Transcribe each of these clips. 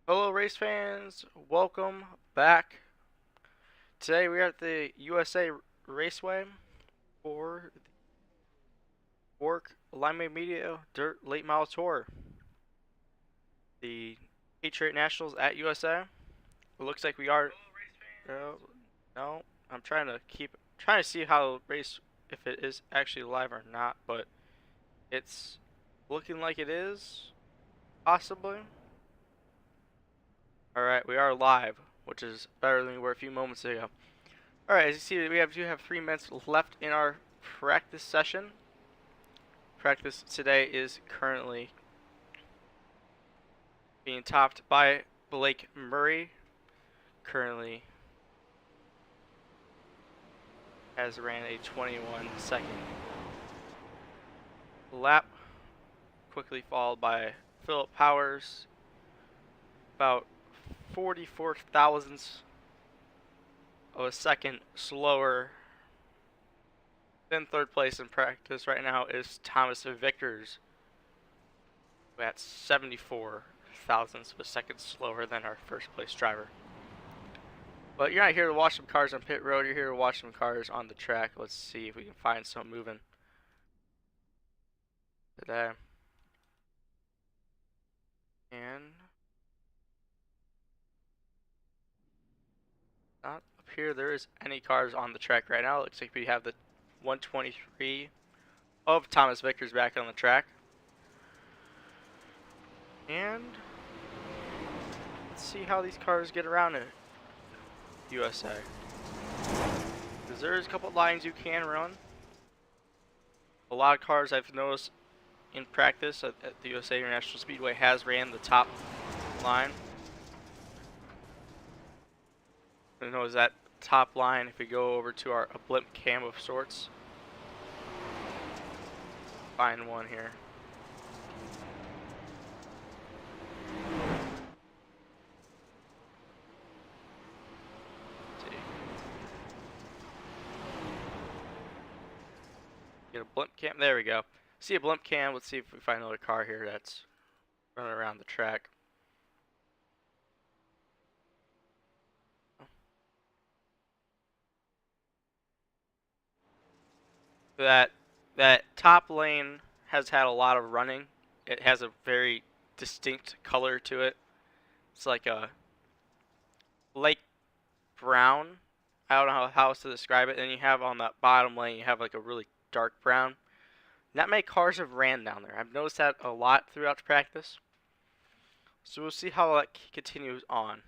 Hello, race fans. Welcome back. Today we are at the USA Raceway for the WORC Limeade Dirt Late Model Tour. The Patriot Nationals at USA. It looks like we are. No, I'm trying to see how the race, if it is actually live or not, but it's looking like it is, possibly. All right, we are live, which is better than we were a few moments ago. Alright, as you see, we do have 3 minutes left in our practice session. Practice today is currently being topped by Blake Murray. Currently has ran a 21-second lap, quickly followed by Philip Powers, about 44 thousandths of a second slower. Then third place in practice right now is Thomas Vickers, at 74 thousandths of a second slower than our first place driver. But you're not here to watch some cars on pit road, you're here to watch some cars on the track. Let's see if we can find some moving today. And not up here there is any cars on the track right now. It looks like we have the 123 of Thomas Vickers back on the track. And let's see how these cars get around it. USA. Because there's a couple lines you can run. A lot of cars I've noticed in practice at the USA International Speedway has ran the top line. You know, is that top line if we go over to our blimp cam of sorts. Find one here. Get a blimp cam. There we go. See a blimp cam. Let's see if we find another car here that's running around the track. That top lane has had a lot of running. It has a very distinct color to it. It's like a light brown. I don't know how else to describe it. And you have on that bottom lane, you have like a really dark brown. Not many cars have ran down there. I've noticed that a lot throughout the practice. So we'll see how that continues on.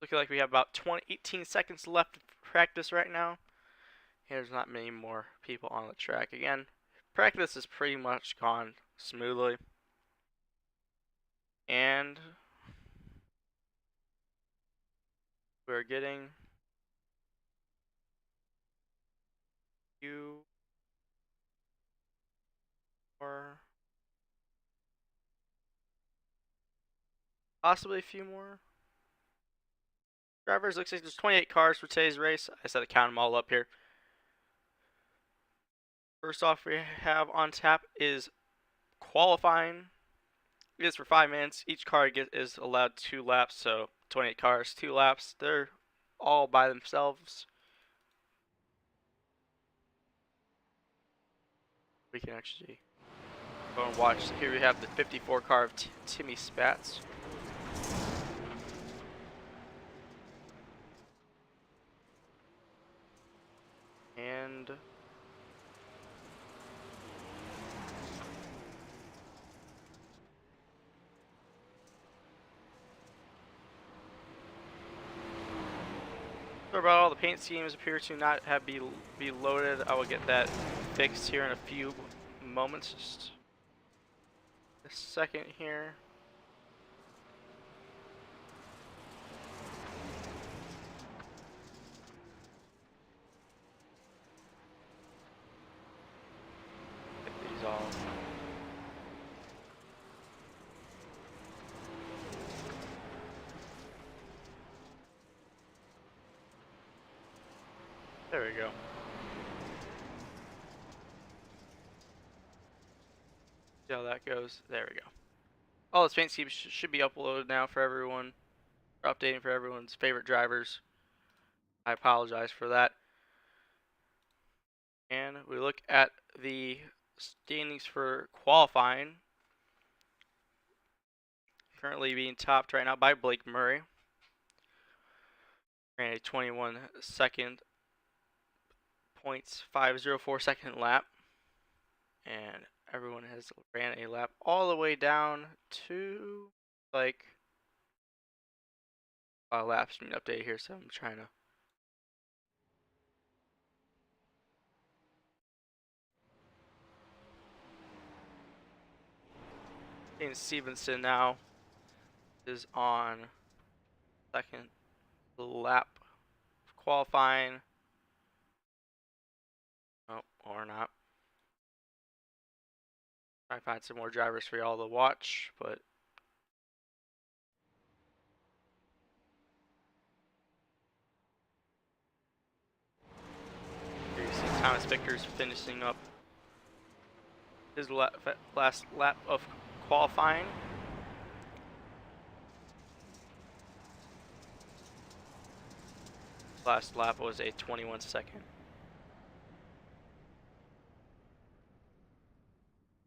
Looking like we have about 18 seconds left of practice right now. There's not many more people on the track. Again, practice has pretty much gone smoothly. And we're getting a few more, possibly a few more drivers. Looks like there's 28 cars for today's race. I said to count them all up here. First off, we have on tap is qualifying. It is for 5 minutes. Each car is allowed 2 laps, so 28 cars, 2 laps. They're all by themselves. We can actually go and watch. Here we have the 54 car of Timmy Spats. And so about all the paint schemes appear to not have be loaded. I will get that fixed here in a few moments. Just a second here. Get these all. There we go. See how that goes. There we go. All the paint schemes should be uploaded now for everyone. Or updating for everyone's favorite drivers. I apologize for that. And we look at the standings for qualifying. Currently being topped right now by Blake Murray. Ran a 21 second points 504 second lap. And everyone has ran a lap all the way down to like laps being updated here, so I'm trying to Stevenson now is on second lap of qualifying. Oh, or not. Try to find some more drivers for y'all to watch, but here you see Thomas Victor's finishing up his last lap of qualifying. Last lap was a 21 second.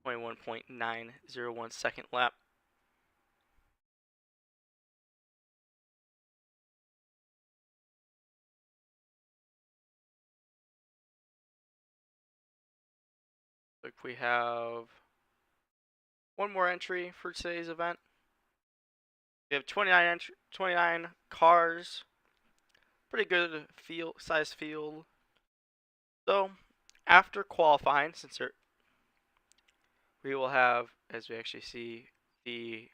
21.901 second lap. Look, we have one more entry for today's event. We have 29 cars. Pretty good size field. So, after qualifying, we will have, as we actually see, the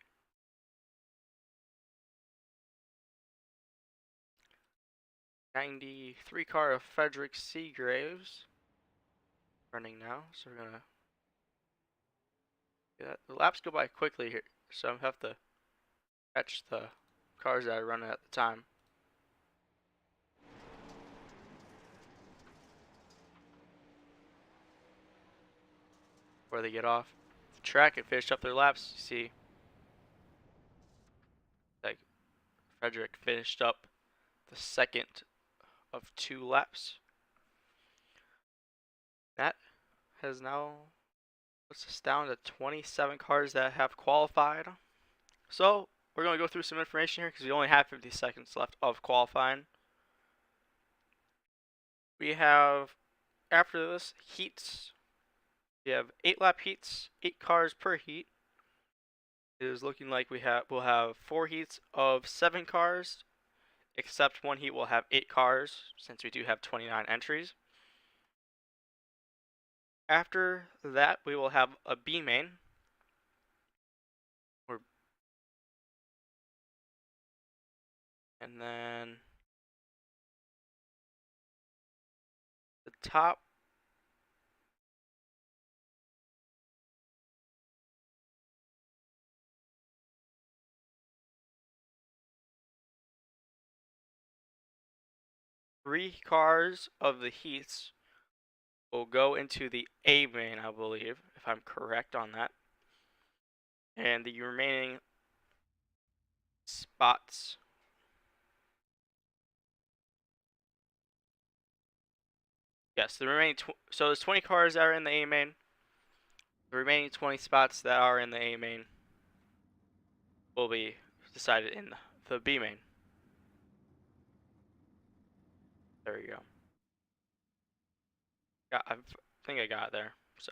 '93 car of Frederick Seagraves running now. So we're gonna do that. The laps go by quickly here, so I'm gonna have to catch the cars that are running at the time. Before they get off the track and finish up their laps, you see, like Frederick finished up the second of 2 laps. That has now puts us down to 27 cars that have qualified. So we're going to go through some information here because we only have 50 seconds left of qualifying. We have, after this, heats. We have 8 lap heats, 8 cars per heat. It is looking like we'll have 4 heats of 7 cars, except one heat will have 8 cars since we do have 29 entries. After that, we will have a B main. And then the top three cars of the heats will go into the A main, I believe, if I'm correct on that. And the remaining spots yes, the remaining so there's 20 cars that are in the A main. The remaining 20 spots that are in the A main will be decided in the B main. There you go. I think I got it there, so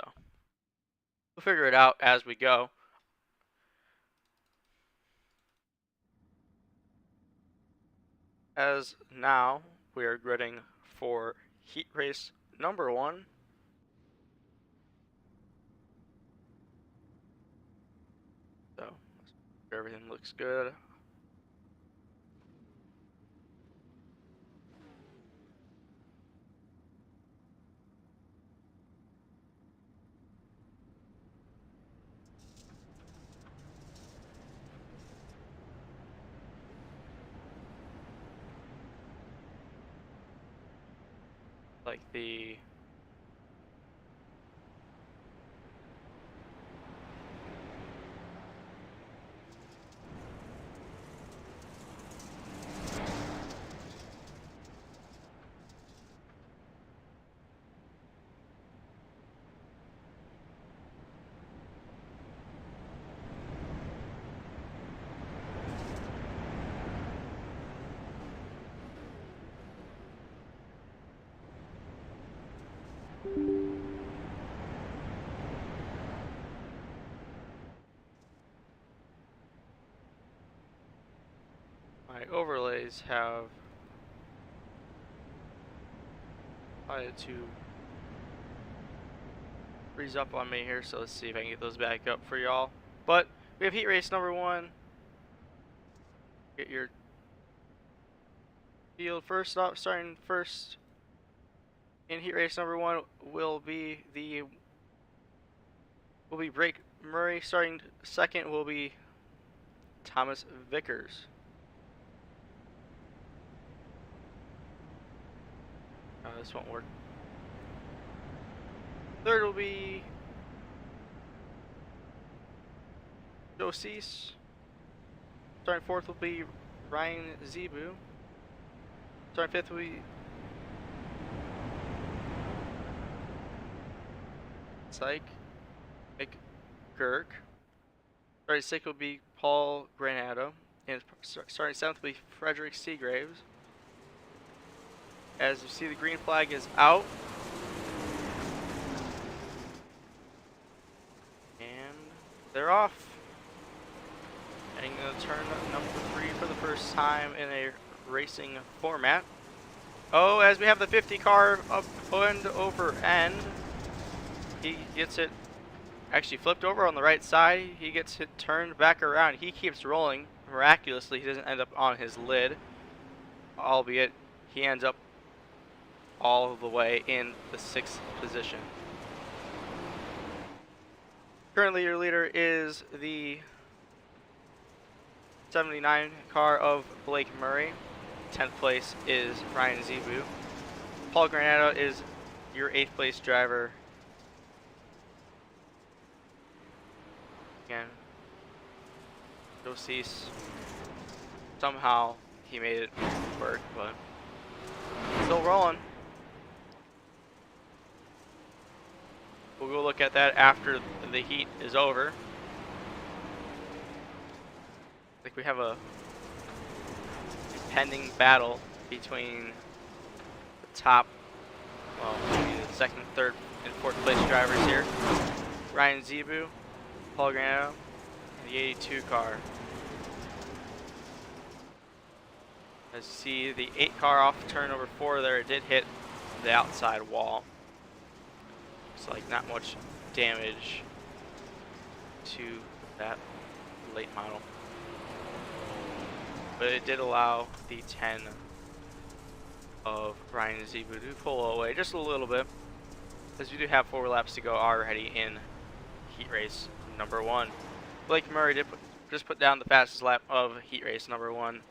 we'll figure it out as we go. As now, we are gridding for heat race number 1. So, everything looks good. like the my overlays have decided to freeze up on me here, so let's see if I can get those back up for y'all. But we have heat race number 1. Get your field first up, starting first in heat race number 1 will be Blake Murray. Starting second will be Thomas Vickers. This won't work. Third will be Joe Cease. Starting fourth will be Ryan Zebu. Starting fifth will be McGurk. Starting sixth will be Paul Granado. And starting seventh will be Frederick Seagraves. As you see, the green flag is out. And they're off. Heading to turn number 3 for the first time in a racing format. Oh, as we have the 50 car up end over end. He gets it actually flipped over on the right side. He gets it turned back around. He keeps rolling. Miraculously, he doesn't end up on his lid. Albeit, he ends up all the way in the 6th position. Currently, your leader is the 79 car of Blake Murray. 10th place is Ryan Zebu. Paul Granado is your 8th place driver. Again, Joe Cease. Somehow he made it work, but still rolling. We'll go look at that after the heat is over. I think we have a impending battle between the top, well, maybe the 2nd, 3rd, and 4th place drivers here. Ryan Zebu, Paul Granado, and the 82 car. As you see, the 8 car off turn number 4 there, it did hit the outside wall. Looks like not much damage to that late model. But it did allow the 10 of Ryan Zebu to pull away just a little bit, as we do have 4 laps to go already in heat race number 1. Blake Murray did just put down the fastest lap of heat race number 1,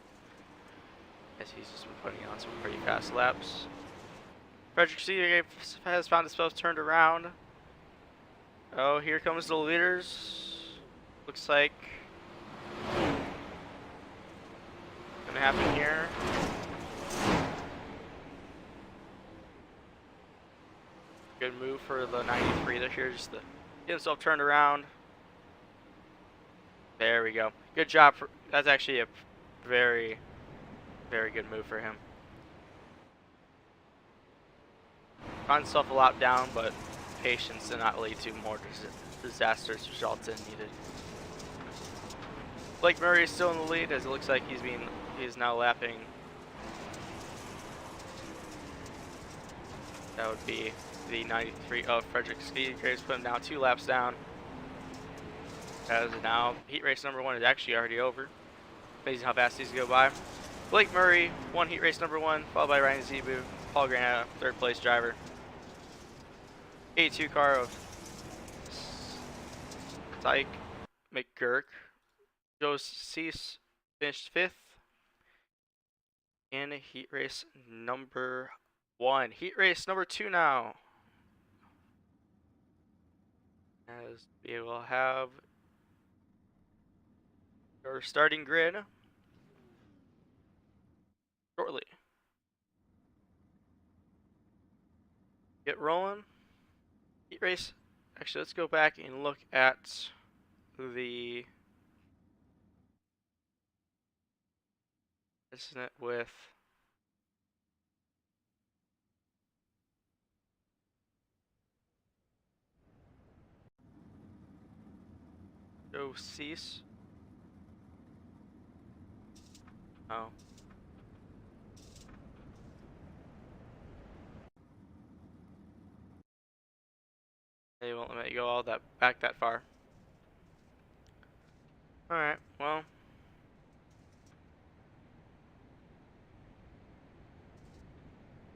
as he's just been putting on some pretty fast laps. Frederick Seagraves has found himself turned around. Oh, here comes the leaders. Looks like gonna happen here. Good move for the 93 this year, just to get himself turned around. There we go. Good job. That's actually a very, very good move for him. Found himself a lap down, but patience did not lead to more disastrous results than needed. Blake Murray is still in the lead, as it looks like he's now lapping. That would be the 93 of Frederick Seagraves, put him now 2 laps down. As now, heat race number 1 is actually already over. Amazing how fast these go by. Blake Murray won heat race number 1, followed by Ryan Zebu. Paul Granado, 3rd place driver. 82 car of McGurk. Joe Cease finished 5th in heat race number 1. Heat race number 2 now. As we will have your starting grid shortly. Get rolling. Heat race. Actually, let's go back and look at the. Isn't it with. Go cease. Oh. They won't let you go all that back that far. Alright, well.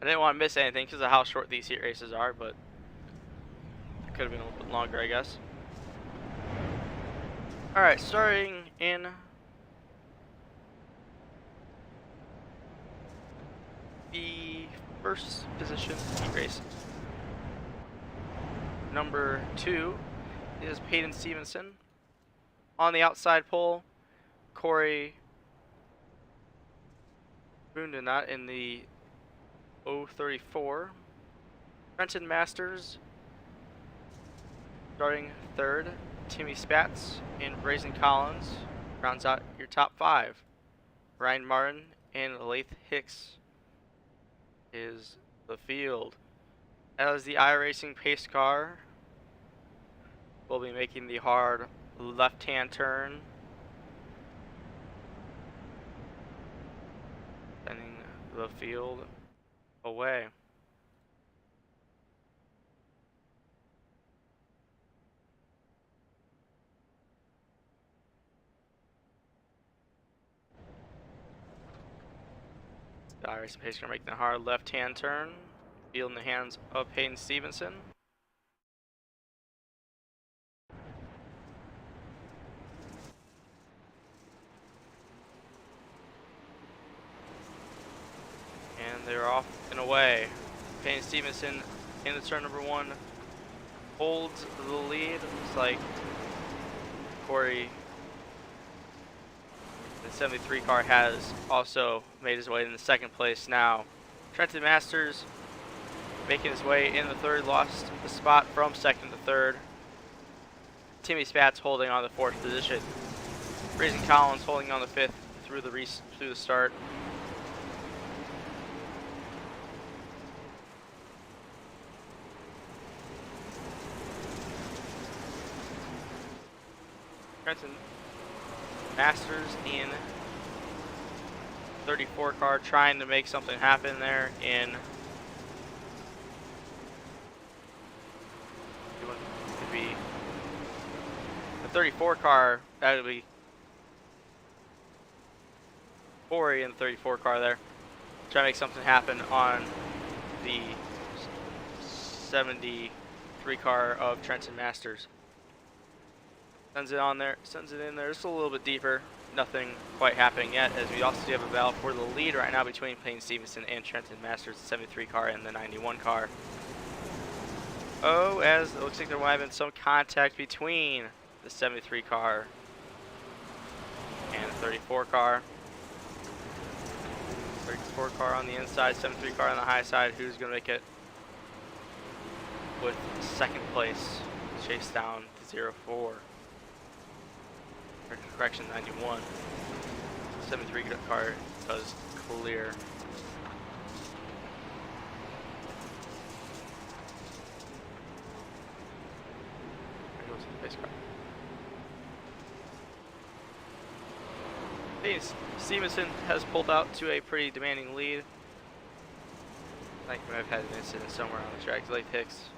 I didn't want to miss anything because of how short these heat races are, but it could have been a little bit longer, I guess. Alright, starting in the first position heat race. Number 2 is Peyton Stevenson. On the outside pole, Corey Bundenat in the 034. Trenton Masters starting 3rd. Timmy Spatz and Brazen Collins rounds out your top 5. Ryan Martin and Lath Hicks is the field. As the iRacing pace car will be making the hard left-hand turn, sending the field away. The iRacing pace car making the hard left-hand turn, field in the hands of Peyton Stevenson. And they're off and away. Peyton Stevenson in the turn number 1 holds the lead. Looks like Corey, the 73 car, has also made his way in the 2nd place now. Trenton Masters making his way in the 3rd, lost the spot from 2nd to 3rd. Timmy Spatz holding on the 4th position. Brazen Collins holding on the 5th through the start. Trenton Masters in 34 car trying to make something happen there in could be the 34 car. That would be Corey in the 34 car there, trying to make something happen on the 73 car of Trenton Masters. Sends it on there, sends it in there just a little bit deeper. Nothing quite happening yet, as we also do have a battle for the lead right now between Peyton Stevenson and Trenton Masters, the 73 car and the 91 car. Oh, as it looks like there might have been some contact between the 73 car and the 34 car. 34 car on the inside, 73 car on the high side. Who's going to make it with 2nd place? Chase down to 04. Correction, 91. 73 car does clear. There goes the pace car. Hey, Stevenson has pulled out to a pretty demanding lead. I think we might have had an incident somewhere on the track. Lath Hicks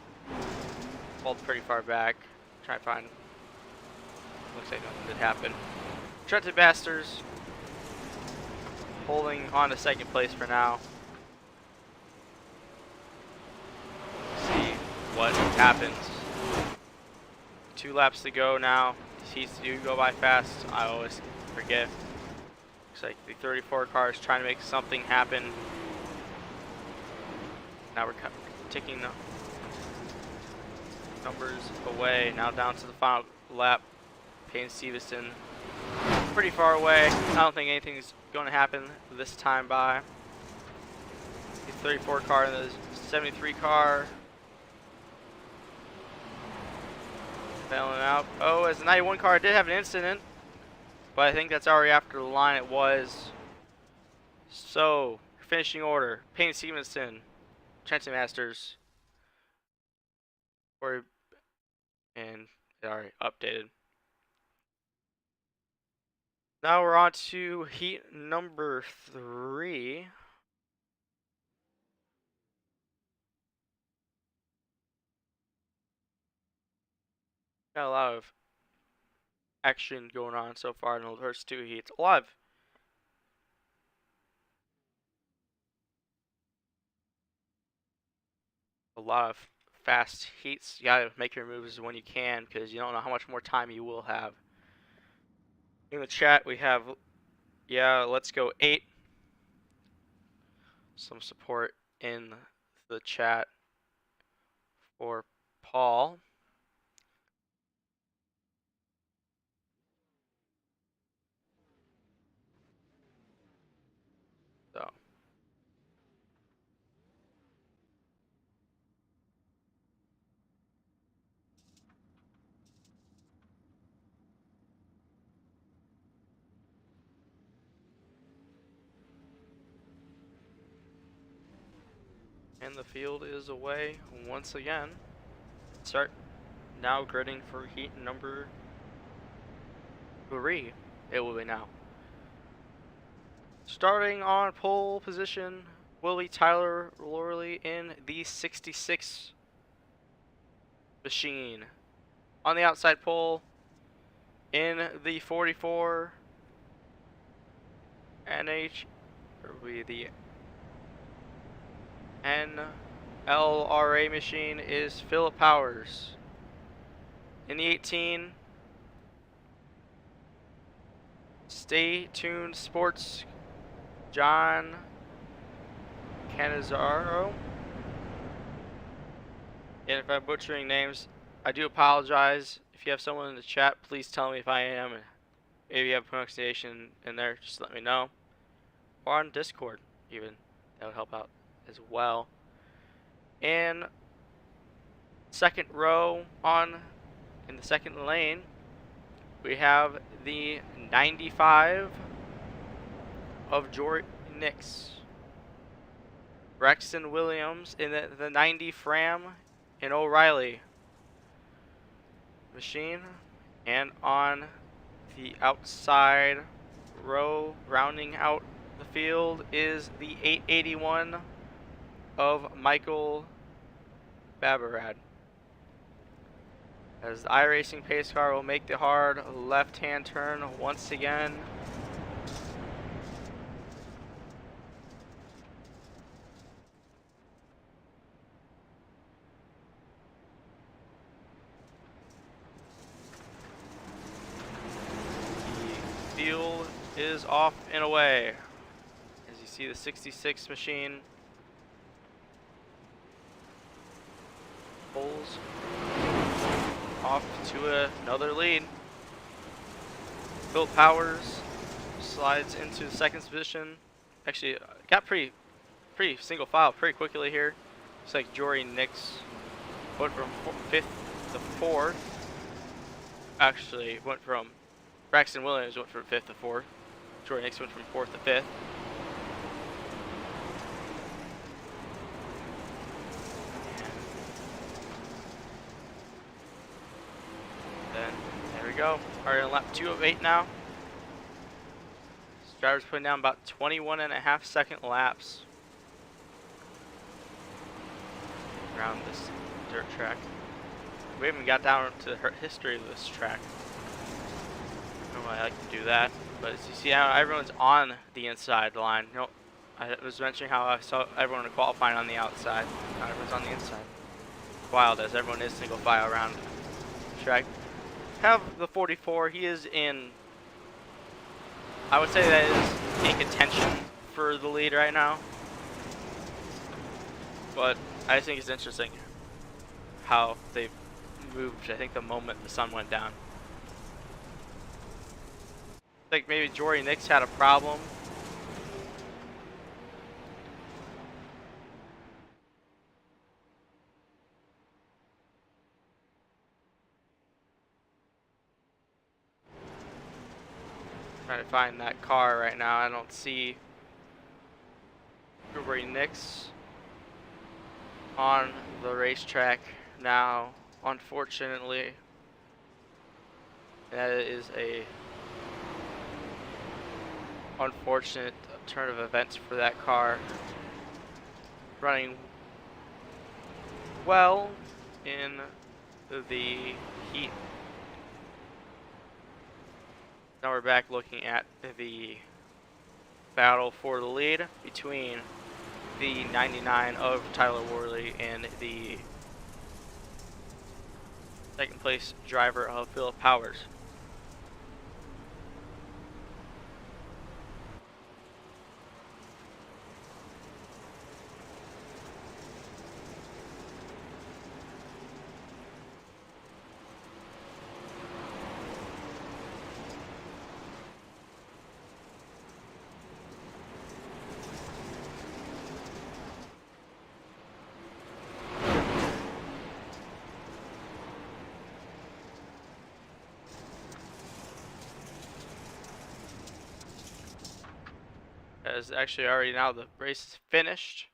pulled pretty far back. Try to find. Looks like nothing did happen. Trenton Masters holding on to 2nd place for now. See what happens. 2 laps to go now. These heats do go by fast. I always forget. Looks like the 34 car is trying to make something happen. Now we're taking the numbers away. Now down to the final lap. Payne Stevenson pretty far away. I don't think anything's going to happen this time by. The 34 car and the 73 car. Bailing out. Oh, as the 91 car did have an incident, but I think that's already after the line. It was. So, finishing order: Payne Stevenson, Trenton Masters, and it already updated. Now we're on to heat number 3. Got a lot of action going on so far in the first 2 heats. A lot of fast heats. You gotta make your moves when you can, because you don't know how much more time you will have. In the chat we have, yeah, let's go 8. Some support in the chat for Paul. So. And the field is away once again. Start now gridding for heat number 3. It will be now. Starting on pole position will be Tyler Lorley in the 66 machine. On the outside pole in the 44 will be the NLRA machine is Philip Powers. In the 18, Stay Tuned Sports, John Canizaro. And if I'm butchering names, I do apologize. If you have someone in the chat, please tell me if I am. Maybe you have pronunciation in there, just let me know. Or on Discord, even. That would help out as well. And second row in the second lane, we have the 95 of Jory Nix. Braxton Williams in the 90 Fram in O'Reilly machine. And on the outside row, rounding out the field, is the 881 of Michael Babarad. As the iRacing pace car will make the hard left-hand turn once again. The field is off and away. As you see the 66 machine pulls off to another lead. Phil Powers slides into the second position. Actually, got pretty single file pretty quickly here. Looks like Jory Nix went from 5th to 4th. Actually, went from Braxton Williams went from 5th to 4th. Jory Nix went from 4th to 5th. Go. Alright, on lap 2 of 8 now. This driver's putting down about 21.5 second laps around this dirt track. We haven't got down to the history of this track. Normally I like to do that, but as you see how everyone's on the inside line. You know, I was mentioning how I saw everyone qualifying on the outside. Not everyone's on the inside. Wild as everyone is single file around the track. Have the 44, he is in, I would say that is in contention for the lead right now. but I think it's interesting how they moved, I think, the moment the sun went down. I think maybe Jory Nix had a problem. Trying to find that car right now. I don't see Jory Nix on the racetrack now, unfortunately. That is a unfortunate turn of events for that car. Running well in the heat. Now we're back looking at the battle for the lead between the 99 of Tyler Worley and the second place driver of Philip Powers. As actually already now the race is finished.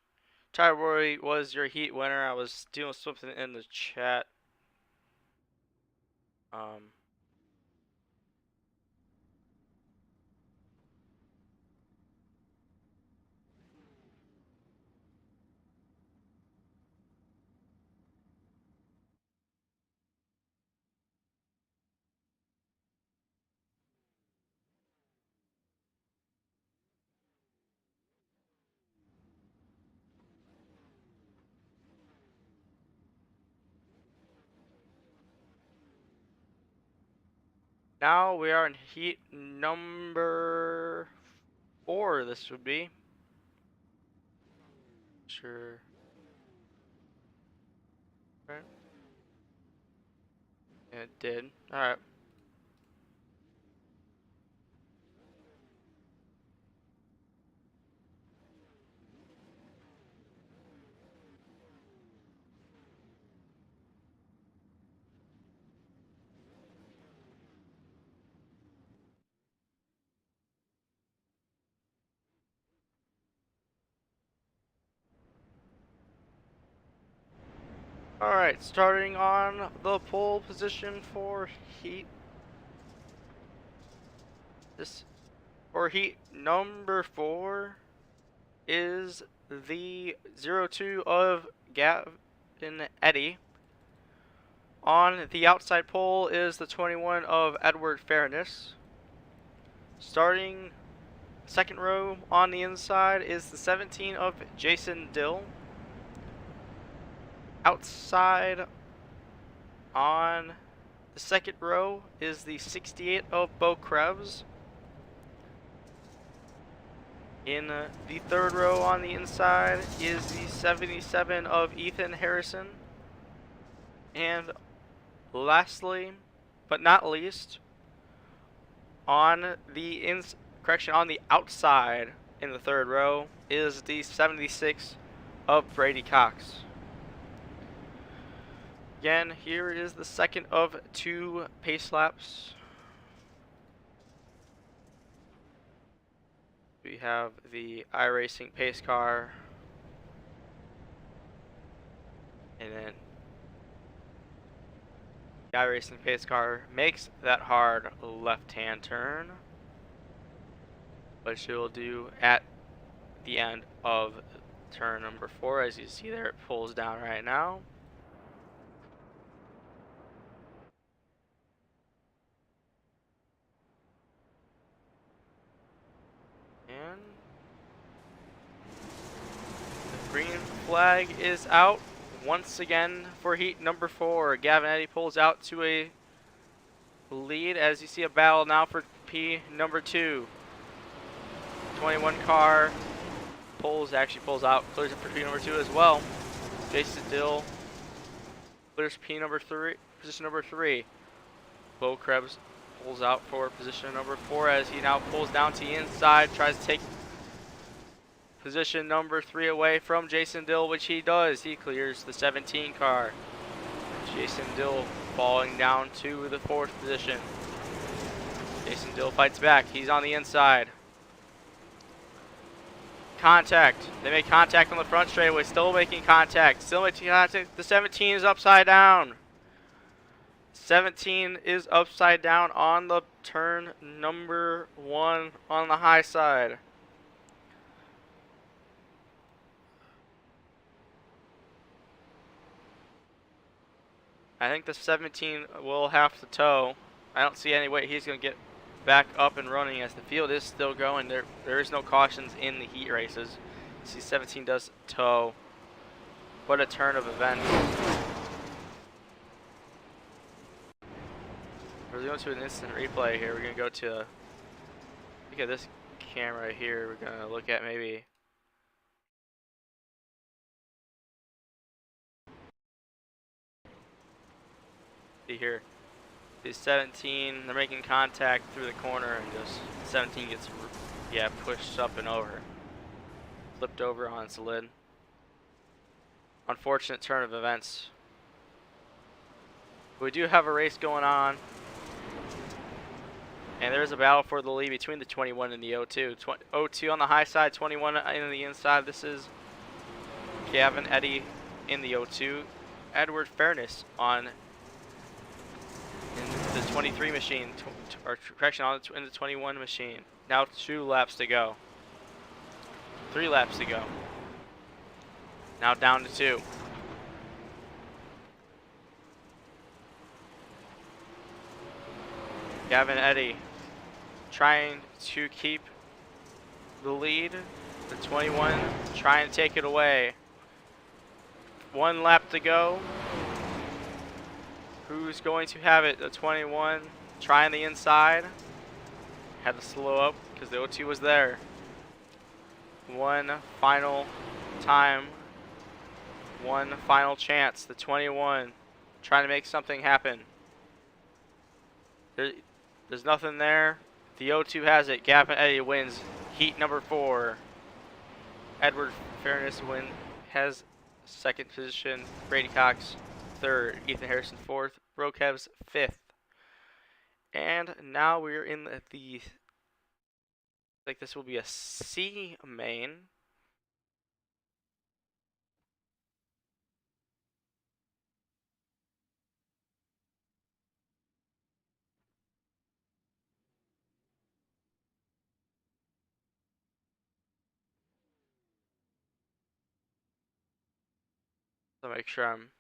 Tyler Worley was your heat winner. I was doing something in the chat. Now we are in heat number 4. This would be. Sure. Right. It did. All right. Alright, starting on the pole position for heat. This for heat number 4 is the 02 of Gavin Eddy. On the outside pole is the 21 of Edward Fairness. Starting second row on the inside is the 17 of Jason Dill. Outside on the second row is the 68 of Bo Krebs. In the third row on the inside is the 77 of Ethan Harrison. And lastly, but not least, on the on the outside in the third row is the 76 of Brady Cox. Again, here is the second of 2 pace laps. We have the iRacing pace car, and then the iRacing pace car makes that hard left-hand turn, which it will do at the end of turn number 4. As you see there, it pulls down right now. And the green flag is out once again for heat number 4. Gavin Eddy pulls out to a lead as you see a battle now for P number 2. 21 car actually pulls out, clears it for P number 2 as well. Jason Dill clears position number 3. Bo Krebs pulls out for position number 4 as he now pulls down to the inside, tries to take position number 3 away from Jason Dill, which he does. He clears the 17 car. Jason Dill falling down to the 4th position. Jason Dill fights back. He's on the inside. Contact. They make contact on the front straightaway. Still making contact. Still making contact. The 17 is upside down. 17 is upside down on the turn number 1 on the high side. I think the 17 will have to tow. I don't see any way he's going to get back up and running as the field is still going. There is no cautions in the heat races. See, 17 does tow. What a turn of events. We're going to an instant replay here. We're going to go to, look at this camera here. We're going to look at maybe here. The 17, they're making contact through the corner, and just 17 gets, pushed up and over, flipped over on its lid. Unfortunate turn of events. We do have a race going on, and there's a battle for the lead between the 21 and the 02. 02 on the high side, 21 in the inside. This is Gavin Eddy in the 02. Edward Fairness in the 23 machine, in the 21 machine. Now 2 laps to go. 3 laps to go. Now down to 2. Gavin Eddy trying to keep the lead. The 21 trying to take it away. 1 lap to go. Who's going to have it? The 21 trying the inside. Had to slow up because the 02 was there. 1 final time. 1 final chance. The 21 trying to make something happen. There's nothing there. The 02 has it. Gavin Eddy wins heat number 4. Edward Fairness has 2nd position. Brady Cox 3rd. Ethan Harrison 4th. Brokev's 5th. And now we're in the like this will be a C main. So make sure I'm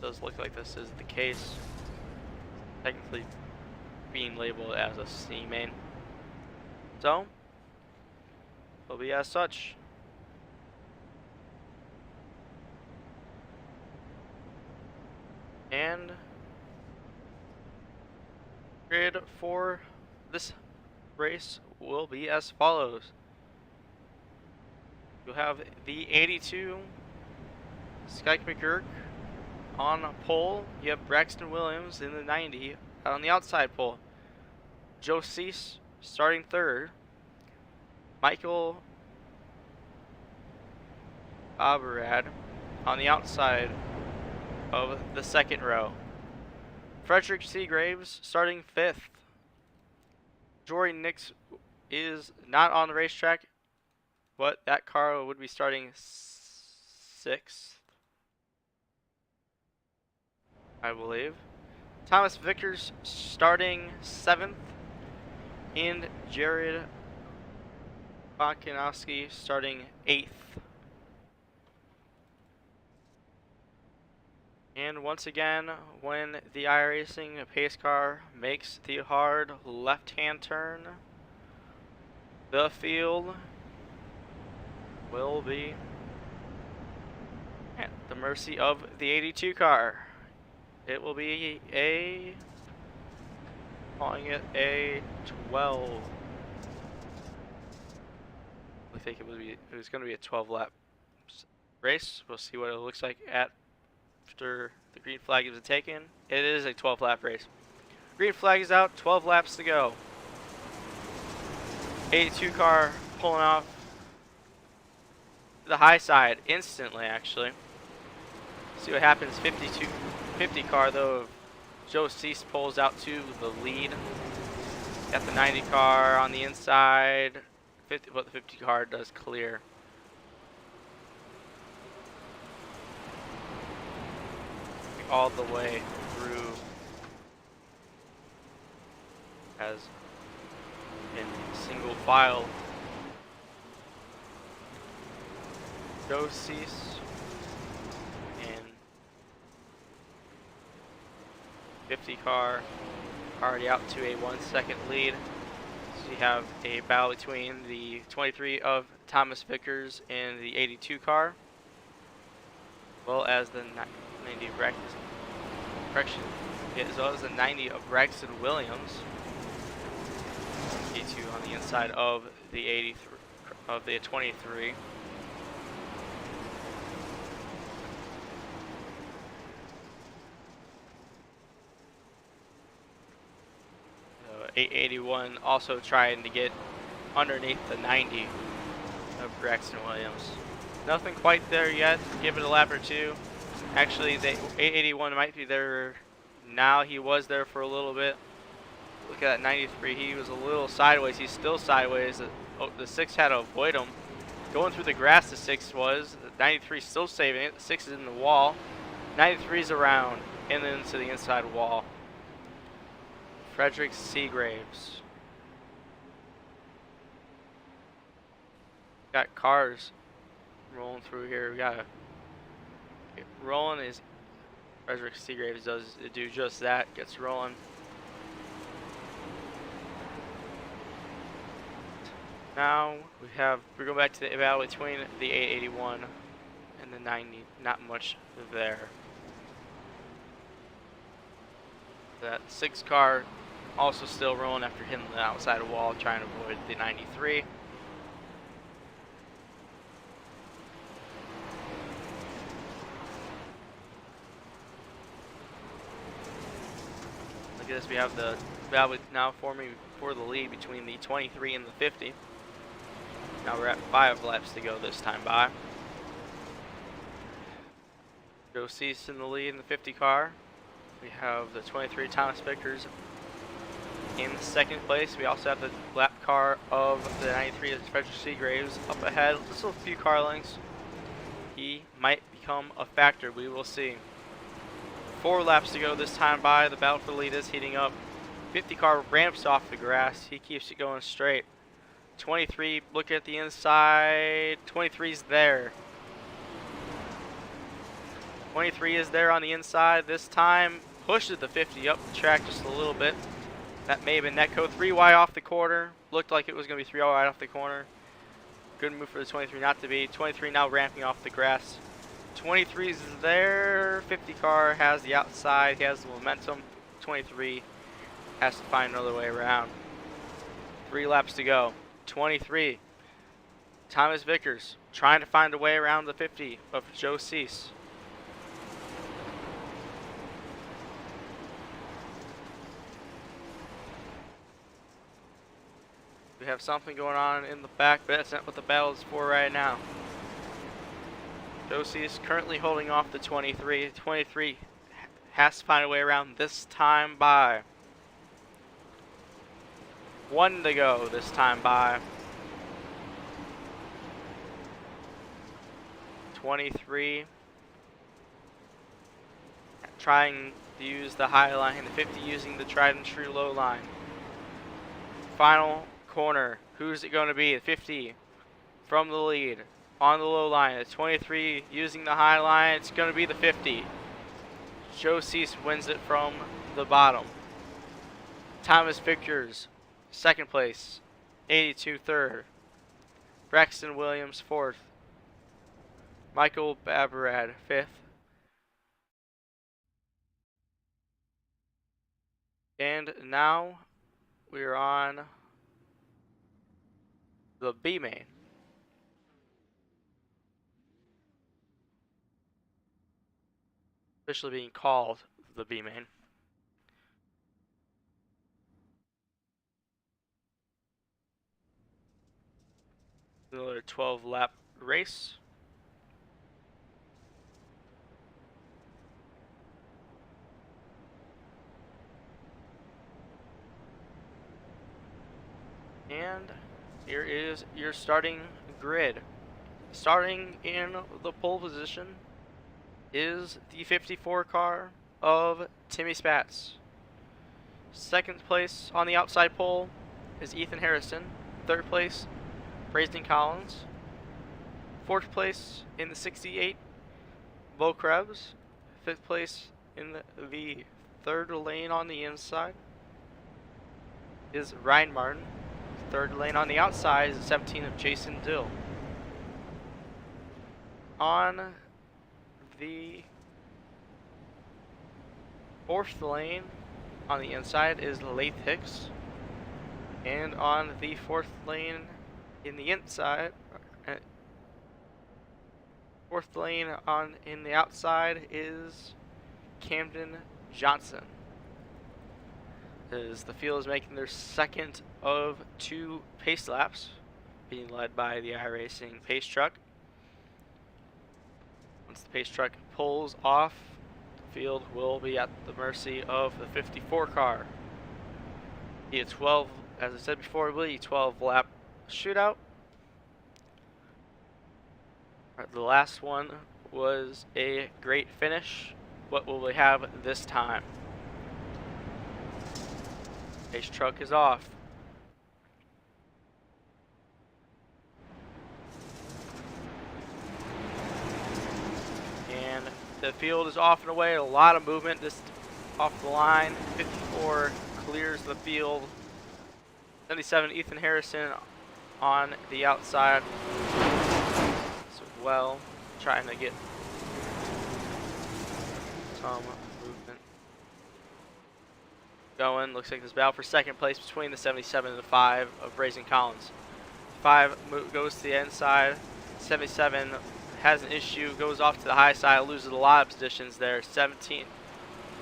does look like this is the case. Technically being labeled as a C main. So will be as such. And grid for this race will be as follows. You'll have the 82 Skyke McGurk on pole. You have Braxton Williams in the 90 on the outside pole. Joe Cease starting 3rd. Michael Aberad on the outside of the 2nd row. Frederick C. Graves starting 5th. Jory Nix is not on the racetrack, but that car would be starting 6th, I believe. Thomas Vickers starting 7th, and Jared Bakinowski starting 8th. And once again, when the iRacing pace car makes the hard left-hand turn, the field will be at the mercy of the 82 car. It will be a Calling it a 12. I think it was going to be a 12 lap race. We'll see what it looks like after the green flag is taken. It is a 12 lap race. Green flag is out, 12 laps to go. 82 car pulling off the high side instantly, actually. See what happens. 50 car though of Joe Cease pulls out to the lead. Got the 90 car on the inside. But the 50 car does clear. All the way through as in single file. Joe Cease and 50 car already out to a 1 second lead. So you have a battle between the 23 of Thomas Vickers and the 82 car, as well as the 90 of the 90 of Braxton Williams. 82 on the inside of the 83 of the 23. 881 also trying to get underneath the 90 of Braxton Williams. Nothing quite there yet. Give it a lap or two. Actually, the 881 might be there now. He was there for a little bit. Look at that 93. He was a little sideways. He's still sideways. The 6 had to avoid him. Going through the grass, the 6 was. The 93 still saving it. The 6 is in the wall. 93's around and then to the inside wall. Frederick Seagraves. Got cars rolling through here. We got rolling is Frederick Seagraves does do just that. Gets rolling. Now we go back to the battle between the 881 and the 90. Not much there. That 6 car also still rolling after hitting the outside wall, trying to avoid the 93. Look at this, we have the battle now forming for the lead between the 23 and the 50. Now we're at 5 laps to go this time by. Joe Cease in the lead in the 50 car. We have the 23 Thomas Vickers in second place. We also have the lap car of the 93 of Frederick Seagraves up ahead. Just a few car lengths. He might become a factor. We will see. 4 laps to go this time by. The battle for the lead is heating up. 50 car ramps off the grass. He keeps it going straight. 23, look at the inside. 23's there. 23 is there on the inside this time. Pushes the 50 up the track just a little bit. That may have been netcode. 3 wide off the corner. Looked like it was going to be 3 wide off the corner. Good move for the 23 not to be. 23 now ramping off the grass. 23's there. 50 car has the outside. He has the momentum. 23 has to find another way around. 3 laps to go. 23. Thomas Vickers trying to find a way around the 50 of Joe Cease. We have something going on in the back, but that's not what the battle is for right now. Joe Cease currently holding off the 23. 23 has to find a way around this time by. 1 to go this time by. 23 trying to use the high line, the 50 using the tried and true low line. Final corner. Who's it going to be? The 50 from the lead on the low line. The 23 using the high line. It's going to be the 50. Joe Cease wins it from the bottom. Thomas Vickers, second place. 82 third. Braxton Williams, fourth. Michael Babarad, fifth. And now we're on the B main. Officially being called the B main. Another 12 lap race. And here is your starting grid. Starting in the pole position is the 54 car of Timmy Spatz. Second place on the outside pole is Ethan Harrison. Third place, Brazen Collins. Fourth place in the 68, Bo Krebs. Fifth place in the third lane on the inside is Ryan Martin. Third lane on the outside is the 17 of Jason Dill. On the fourth lane on the inside is Laith Hicks. And on the fourth lane in the inside, fourth lane in the outside is Camden Johnson. As the field is making their second of 2 pace laps, being led by the iRacing pace truck. Once the pace truck pulls off, the field will be at the mercy of the 54 car. Be a 12, as I said before, will be a 12 lap shootout. The last one was a great finish. What will we have this time? Pace truck is off. And the field is off and away. A lot of movement this off the line. 54 clears the field. 77 Ethan Harrison on the outside as well, trying to get some movement going. Looks like this battle for second place between the 77 and the 5 of Brazen Collins. 5 goes to the inside. 77 has an issue, goes off to the high side, loses a lot of positions there. 17,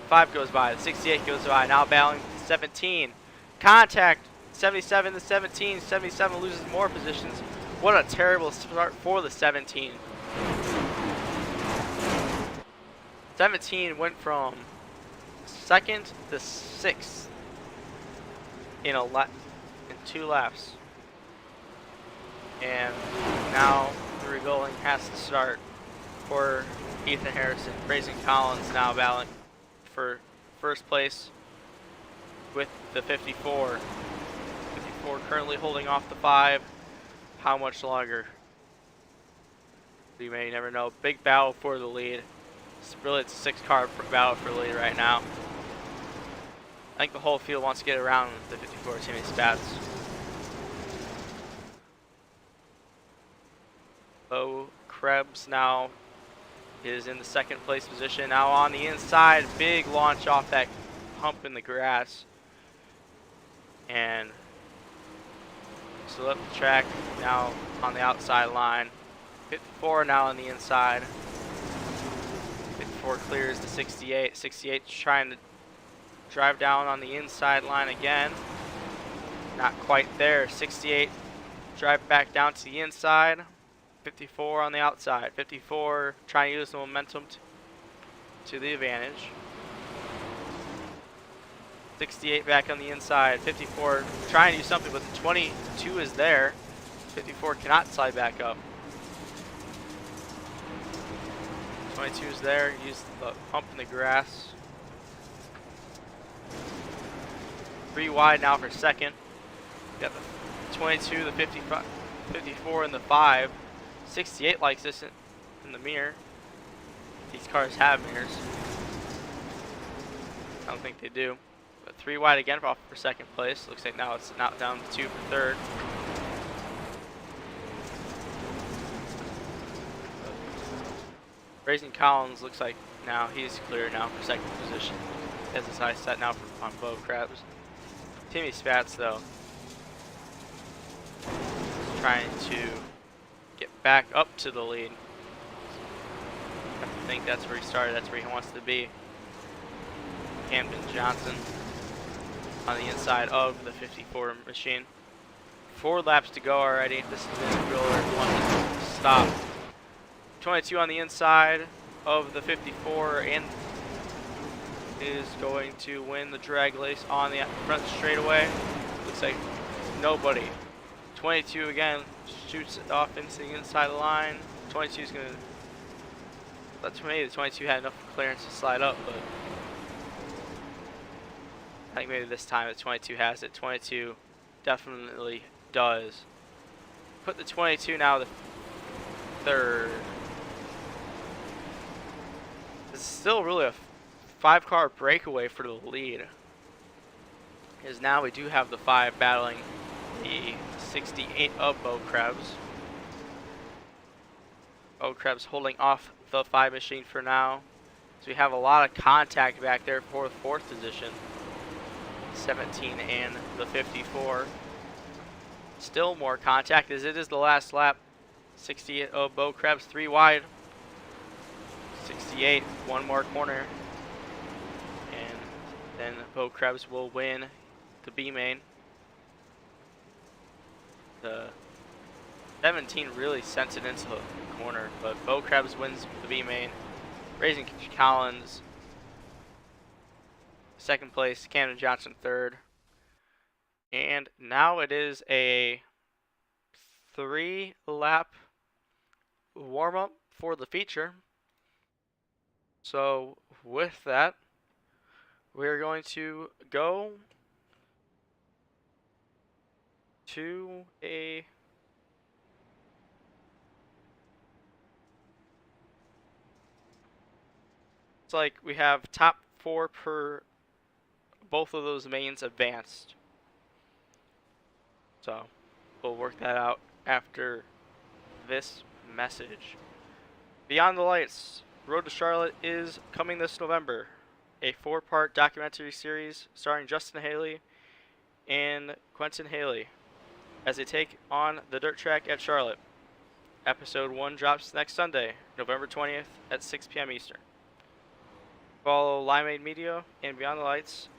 5 goes by, the 68 goes by, now battling 17. Contact, 77 to 17, 77 loses more positions. What a terrible start for the 17. 17 went from second to 6th in 2 laps. And now the rebuilding has to start for Ethan Harrison. Brazen Collins now battling for first place with the 54. 54 currently holding off the 5. How much longer? We may never know. Big battle for the lead. It's a 6-car battle for the lead right now. I think the whole field wants to get around the 54 Timmy Spatz. Bo Krebs now is in the second place position. Now on the inside, big launch off that hump in the grass. And so up the track now on the outside line. 54 now on the inside. 54 clears the 68. 68 trying to drive down on the inside line again. Not quite there. 68 drive back down to the inside. 54 on the outside. 54 trying to use the momentum to the advantage. 68 back on the inside. 54 trying to do something, but the 22 is there. 54 cannot slide back up. 22 is there. Use the pump in the grass. 3 wide now for second. Got the 22, the 55, 54, and the 5. 68 likes this in the mirror. These cars have mirrors. I don't think they do. But 3 wide again for second place. Looks like now it's not down to 2 for third. Brazen Collins looks like now he's clear now for second position. He has his eyes set now on Bo Krebs. Timmy Spats, though, is trying to get back up to the lead. I think that's where he started. That's where he wants to be. Camden Johnson on the inside of the 54 machine. 4 laps to go already. This is the driller one to stop. 22 on the inside of the 54 and is going to win the drag race on the front straightaway. Looks like nobody. 22 again shoots it off into the inside line. 22 is going to. That's for me. The 22 had enough clearance to slide up, but I think maybe this time the 22 has it. 22 definitely does. Put the 22 now the third. This is still really a 5-car breakaway for the lead. Because now we do have the 5 battling the 68 of Bo Krebs. Bo Krebs holding off the 5 machine for now. So we have a lot of contact back there for the 4th position. 17 and the 54. Still more contact as it is the last lap. 68 of Bo Krebs, 3 wide. 68, 1 more corner. And then Bo Krebs will win the B main. The 17 really sends it into the corner, but Bo Krebs wins the B main. Raising Collins 2nd place, Camden Johnson 3rd. And now it is a 3-lap warm-up for the feature. So with that, we're going to go to a it's like we have top 4 per both of those mains advanced. So we'll work that out after this message. Beyond the Lights, Road to Charlotte is coming this November. A 4-part documentary series starring Justin Haley and Quentin Haley as they take on the dirt track at Charlotte. Episode 1 drops next Sunday, November 20th at 6 p.m. Eastern. Follow Limeade Media and Beyond the Lights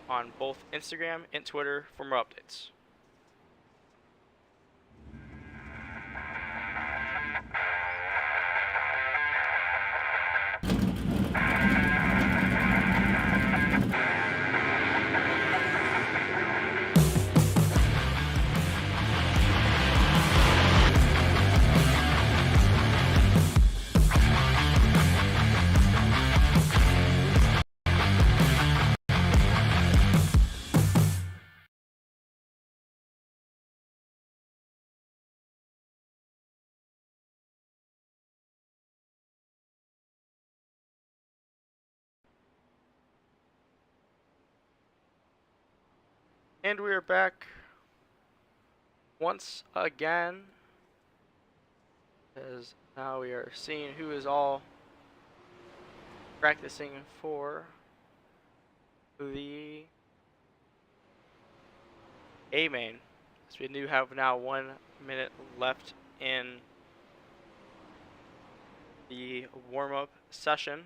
on both Instagram and Twitter for more updates. And we are back once again, as now we are seeing who is all practicing for the A main. So we do have now 1 minute left in the warm-up session.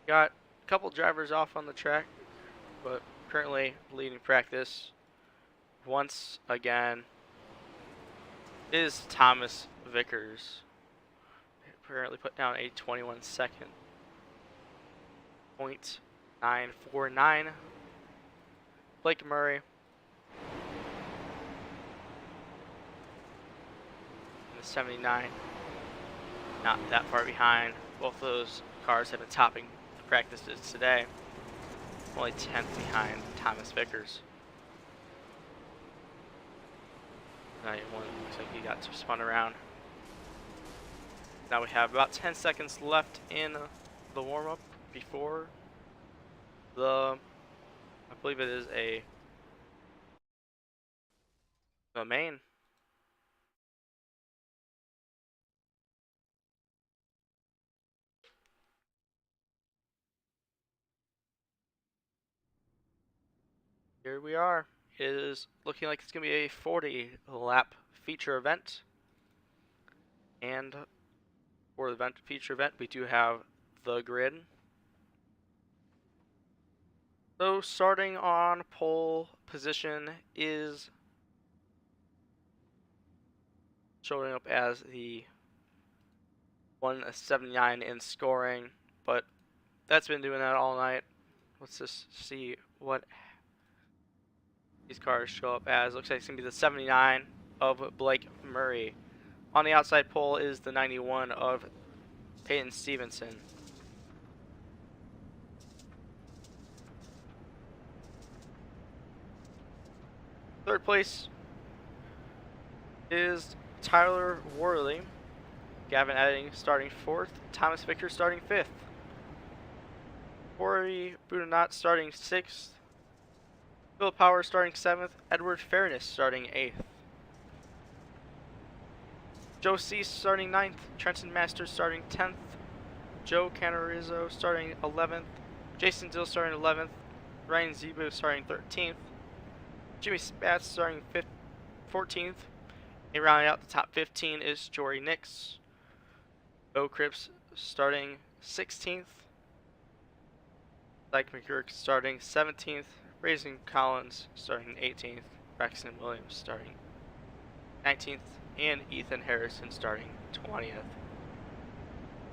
Got a couple drivers off on the track, but currently leading practice once again is Thomas Vickers. Apparently put down a 21-second .949. Blake Murray in the 79, not that far behind. Both of those cars have been topping practices today. Only 10th behind Thomas Vickers. One looks like he got spun around. Now we have about 10 seconds left in the warm-up before the, I believe it is the main. Here we are. It is looking like it's going to be a 40 lap feature event. And for the feature event, we do have the grid. So starting on pole position is showing up as the 179 in scoring, but that's been doing that all night. Let's just see what these cars show up as. Looks like it's going to be the 79 of Blake Murray. On the outside pole is the 91 of Peyton Stevenson. Third place is Tyler Worley. Gavin Edding starting 4th. Thomas Victor starting 5th. Corey Budinot starting 6th. Phil Power starting 7th. Edward Fairness starting 8th. Joe Cease starting 9th. Trenton Masters starting 10th. Joe Canarizzo starting 11th. Jason Dill starting 11th. Ryan Zebu starting 13th. Jimmy Spatz starting 14th. And rounding out the top 15 is Jory Nix. Bo Cripps starting 16th. Dyke McGurk starting 17th. Raisin Collins starting 18th. Braxton Williams starting 19th. And Ethan Harrison starting 20th.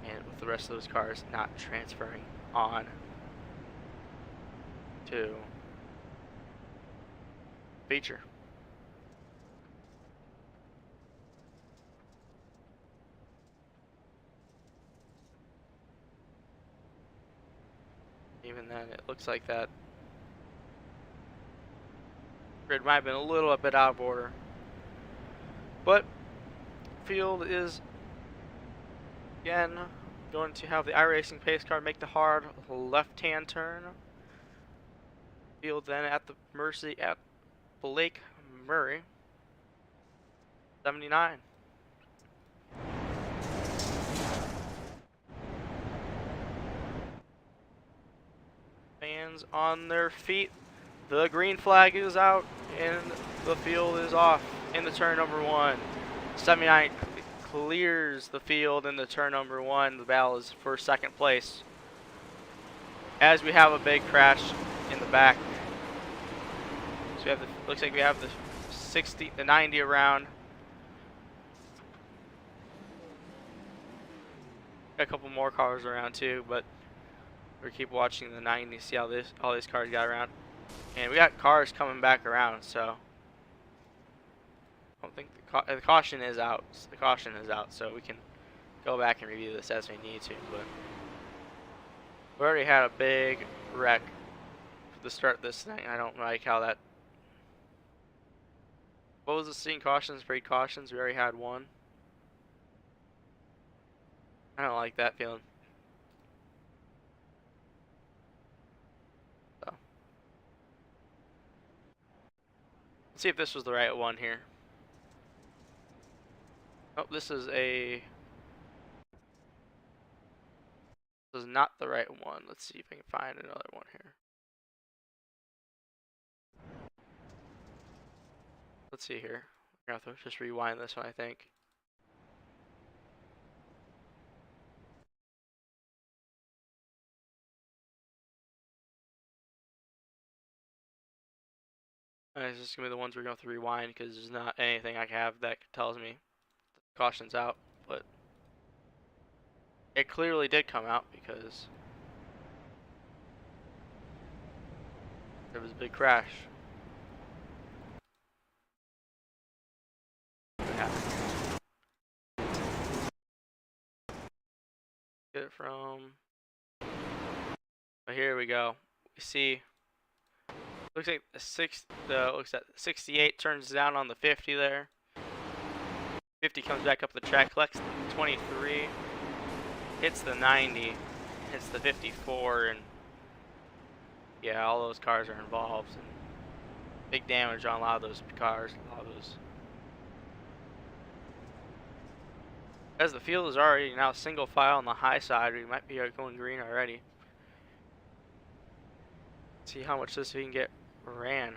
And with the rest of those cars not transferring on to feature. Even then, it looks like that grid might have been a little bit out of order. But field is again going to have the iRacing pace car make the hard left-hand turn. Field then at the mercy at Blake Murray, 79. Fans on their feet. The green flag is out and the field is off in the turn number 1. 79 clears the field in the turn number 1. The battle is for 2nd place. As we have a big crash in the back. So we have the, looks like we have the 90 around. Got a couple more cars around too, but we keep watching the 90, see how all these cars got around. And we got cars coming back around, so I don't think the caution is out. The caution is out, so we can go back and review this as we need to. But we already had a big wreck for the start of this thing. I don't like how that. What was the scene cautions? Braid cautions. We already had one. I don't like that feeling. So let's see if this was the right one here. Oh, this is not the right one. Let's see if I can find another one here. Let's see here. We're gonna have to just rewind this one, I think. It's just gonna be the ones we're gonna have to rewind because there's not anything I have that tells me the caution's out, but it clearly did come out because there was a big crash. Yeah. Get it from. But here we go. We see. Looks like looks at 68 turns down on the 50 there. 50 comes back up the track, collects the 23, hits the 90, hits the 54, and yeah, all those cars are involved. And big damage on a lot of those cars. As the field is already now single file on the high side, we might be going green already. See how much this we can get ran.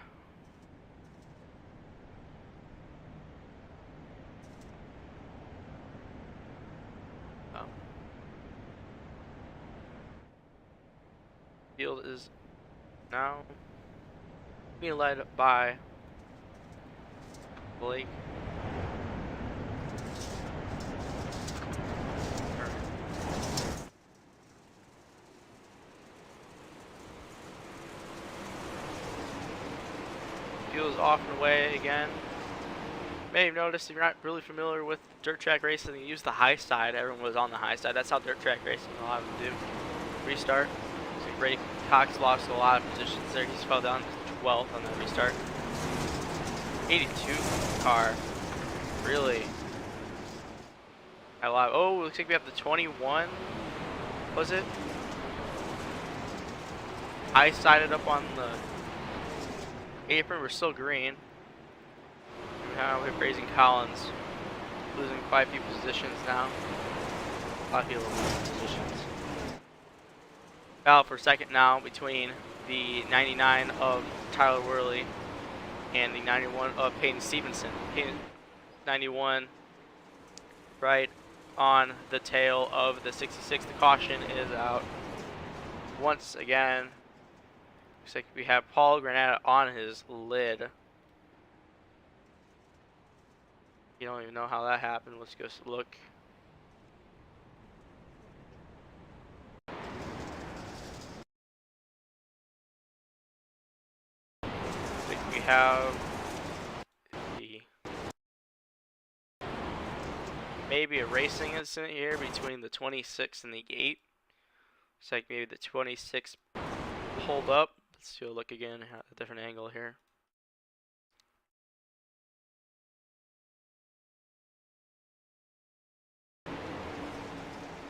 Field is now being led by Blake. Field is off and away again. You may have noticed if you're not really familiar with dirt track racing, you use the high side. Everyone was on the high side. That's how dirt track racing a lot of them do. Restart. So Brady Cox lost a lot of positions there. He fell down to 12th on that restart. 82 car. Really. A lot. Oh, looks like we have the 21. Was it? I sided up on the apron. We're still green. Now we're praising Collins. Losing quite a few positions now. A lot of people losing positions. Battle for second now between the 99 of Tyler Worley and the 91 of Peyton Stevenson. Peyton 91 right on the tail of the 66. The caution is out once again. Looks like we have Paul Granata on his lid. You don't even know how that happened. Let's go look. I think we have the maybe a racing incident here between the 26 and the 8. Looks like maybe the 26 pulled up. Let's do a look again at a different angle here.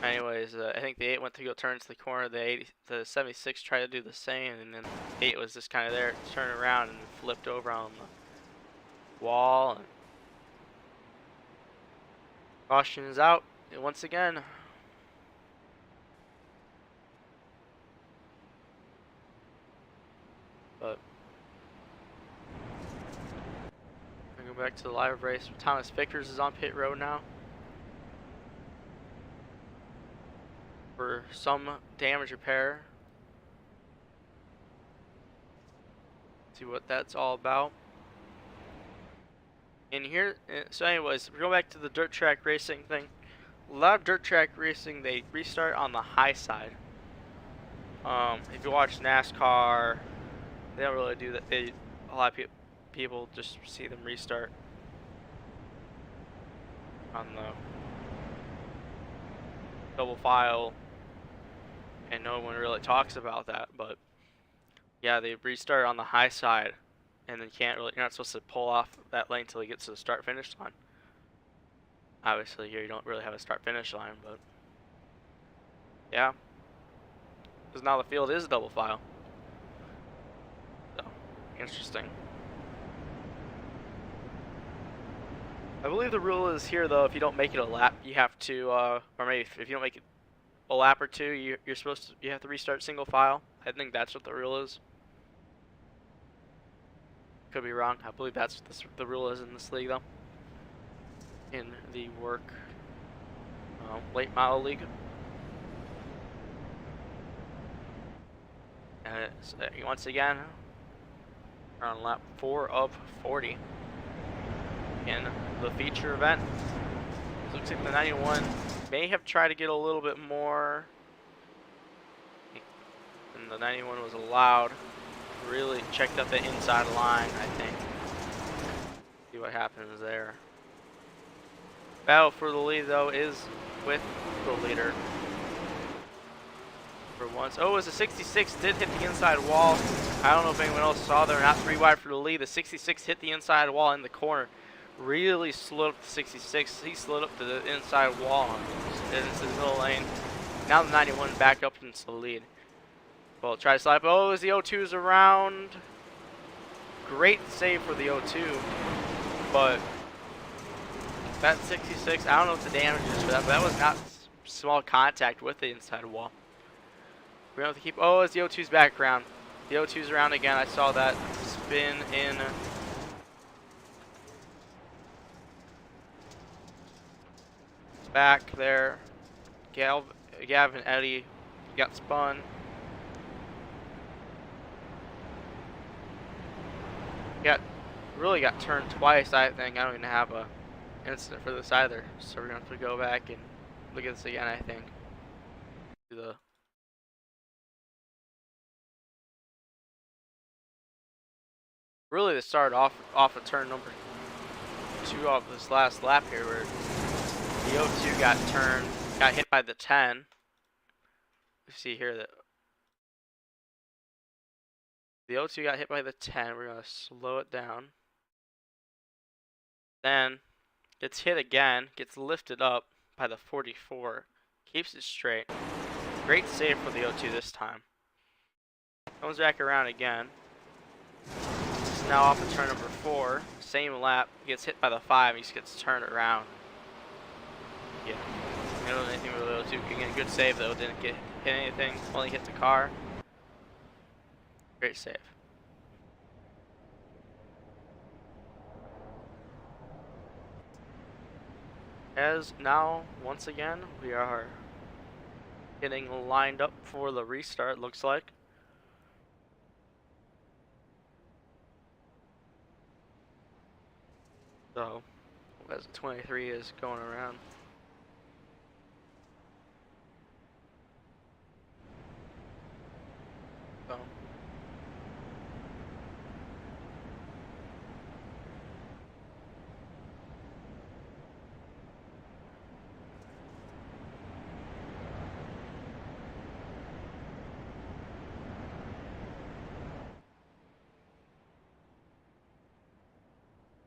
Anyways, I think the 8 went to go turn to the corner. The 76 tried to do the same, and then the 8 was just kind of there to turn around and flipped over on the wall. And caution is out once again. But I'm gonna go back to the live race. Thomas Vickers is on pit road now for some damage repair. See what that's all about. And here, so anyways, we go back to the dirt track racing thing. A lot of dirt track racing, they restart on the high side. If you watch NASCAR, they don't really do that. A lot of people just see them restart on the double file, and no one really talks about that. But yeah, they restart on the high side, and then you're not supposed to pull off that lane until you get to the start finish line. Obviously here you don't really have a start finish line, but yeah, because now the field is double file. So interesting. I believe the rule is here though, if you don't make it a lap, you have to, or maybe if you don't make it a lap or two, you have to restart single file. I think that's what the rule is. Could be wrong. I believe that's what the rule is in this league though. In the WORC late model league. And once again, we're on lap 4 of 40 in the feature event. It looks like the 91 may have tried to get a little bit more, and the 91 was allowed. Really checked out the inside line, I think. See what happens there. Battle for the lead though is with the leader. For once. Oh, as the 66 did hit the inside wall. I don't know if anyone else saw there. Not 3 wide for the lead. The 66 hit the inside wall in the corner. Really slid up the 66. He slid up to the inside wall into the middle lane. Now the 91 back up into the lead. Well, try to slide. Oh, as the 02's around. Great save for the 02. But that 66, I don't know what the damage is for that, but that was not small contact with the inside wall. We're going to have to keep. Oh, as the 02's back around. The 02's around again. I saw that. spin in. Back there. Gavin Eddy got spun. Really got turned twice, I think. I don't even have a incident for this either. So we're gonna have to go back and look at this again, I think. Really to start off of turn number 2 of this last lap here, where the O2 got hit by the 10. You see here that the O2 got hit by the 10. We're gonna slow it down. Then gets hit again, gets lifted up by the 44, keeps it straight. Great save for the O2 this time. Comes back around again. It's now off of turn number 4. Same lap, gets hit by the 5, he just gets turned around. Yeah, I don't know anything with the O2. Again, good save though, didn't get hit anything, only hit the car. Great save. As now, once again, we are getting lined up for the restart, looks like. So, as 23 is going around. So.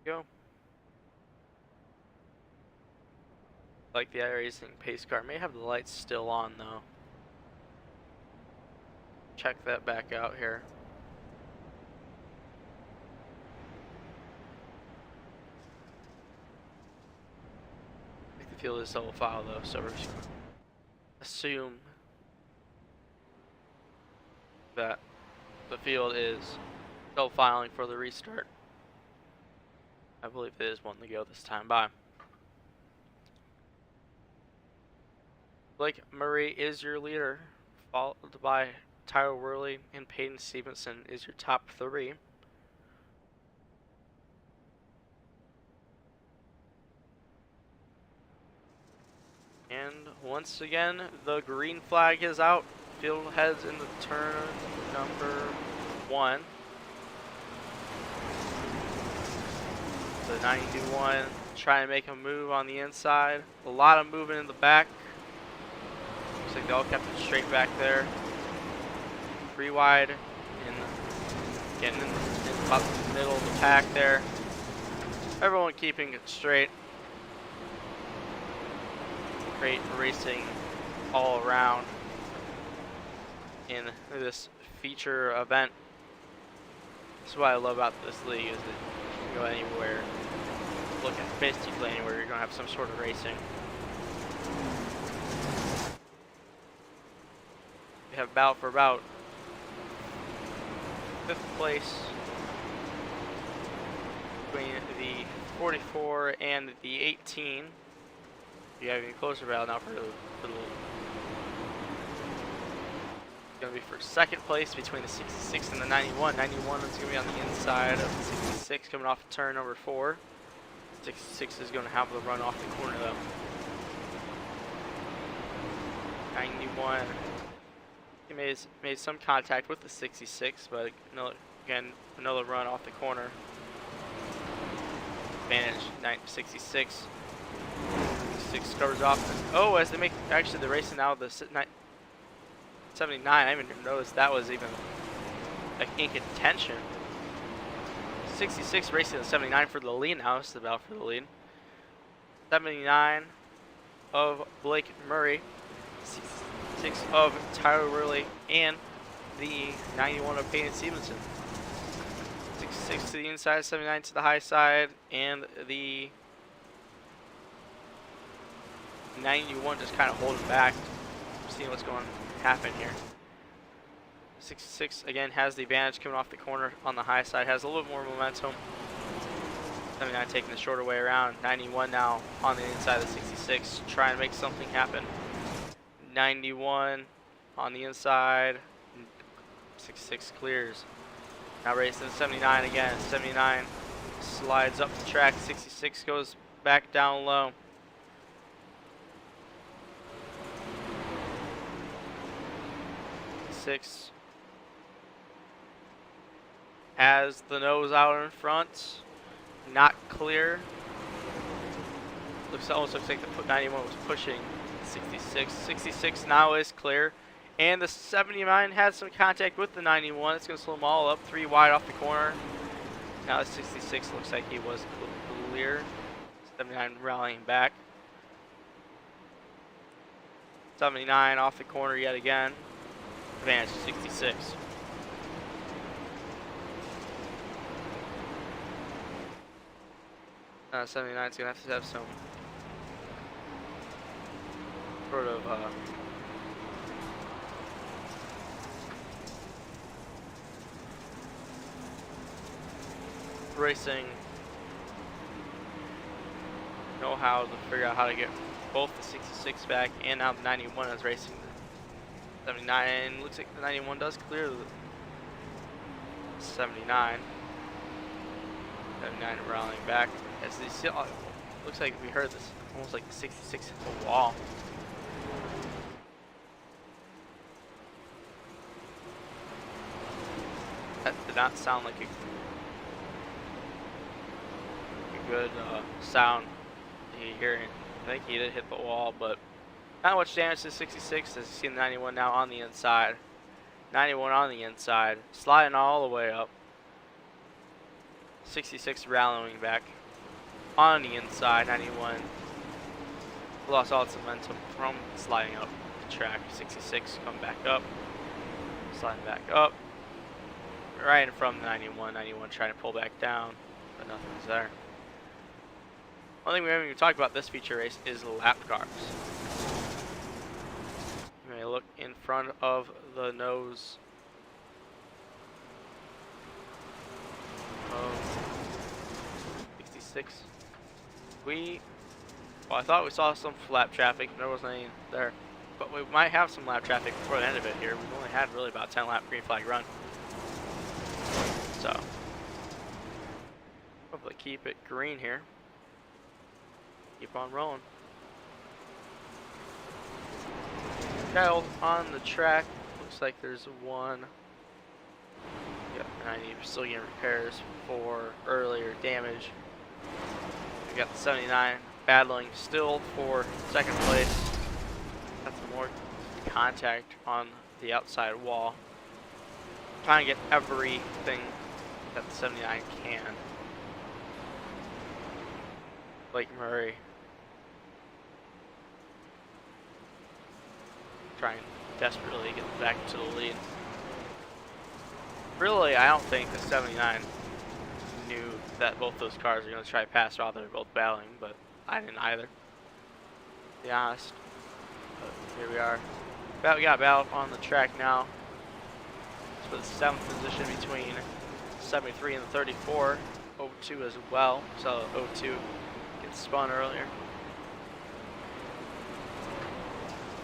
Go. Like the iRacing pace car may have the lights still on though. Check that back out here. I think the field is double file though, so we're just gonna assume that the field is double filing for the restart. I believe it is one to go this time. Bye. Blake Murray is your leader, followed by Tyler Worley and Peyton Stevenson is your top 3. And once again, the green flag is out. Field heads into turn number 1. The 91 trying to make a move on the inside. A lot of movement in the back. Looks like they all kept it straight back there. 3 wide and getting in about the middle of the pack there. Everyone keeping it straight. Great racing all around in this feature event. This is what I love about this league, is that you can go anywhere, look at basically anywhere, you're going to have some sort of racing. We have battle for about 5th place between the 44 and the 18. You have even closer battle now for the going to be for 2nd place between the 66 and the 91. 91 is going to be on the inside of the 66 coming off of turn number 4. 66 is going to have the run off the corner though. 91. He made some contact with the 66, but another run off the corner. Advantage 66. 66 covers off. Oh, as they make actually the racing now the 79. I didn't even notice that was even like in contention. 66 racing the 79 for the lead now. It's about for the lead. 79 of Blake Murray. 66 of Tyler Worley and the 91 of Peyton Stevenson. 66 to the inside, 79 to the high side, and the 91 just kind of holding back. Seeing what's going to happen here. 66 again has the advantage coming off the corner on the high side, has a little more momentum. 79 taking the shorter way around. 91 now on the inside of the 66, trying to make something happen. 91 on the inside. 66 clears. Now racing 79 again. 79 slides up the track. 66 goes back down low. Six has the nose out in front, not clear. Almost looks like the 91 was pushing 66. 66 now is clear, and the 79 had some contact with the 91. It's going to slow them all up, 3 wide off the corner. Now the 66 looks like he was clear. 79 rallying back. 79 off the corner yet again. Advantage 66. 79 is going to have some sort of racing know-how to figure out how to get both the 66 back, and now the 91 is racing 79. Looks like the 91 does clear the 79. 79 rallying back. As they see, looks like we heard this almost like the 66 hit the wall. That did not sound like a good sound you hear. I think he did hit the wall, but not much damage to 66 as you see the 91 now on the inside. 91 on the inside, sliding all the way up. 66 rallying back on the inside. 91 lost all its momentum from sliding up the track. 66 come back up, sliding back up, right in front of the 91. 91 trying to pull back down, but nothing's there. One thing we haven't even talked about this feature race is lap cars. You may look in front of the nose of 66. Well, I thought we saw some lap traffic. There wasn't any there, but we might have some lap traffic before the end of it here. We've only had really about 10 lap green flag run, so hopefully keep it green here. Keep on rolling. Child on the track. Looks like there's one. Yep, 90 still getting repairs for earlier damage. We got the 79 battling still for second place. Got some more contact on the outside wall. Trying to get everything that the 79 can. Blake Murray trying desperately to get back to the lead. Really, I don't think the 79 knew that both those cars are going to try to pass while they're both battling, but I didn't either, to be honest. But here we are. We got a battle on the track now. It's for the 7th position between 73 and the 34. 02 as well, so 02 gets spun earlier.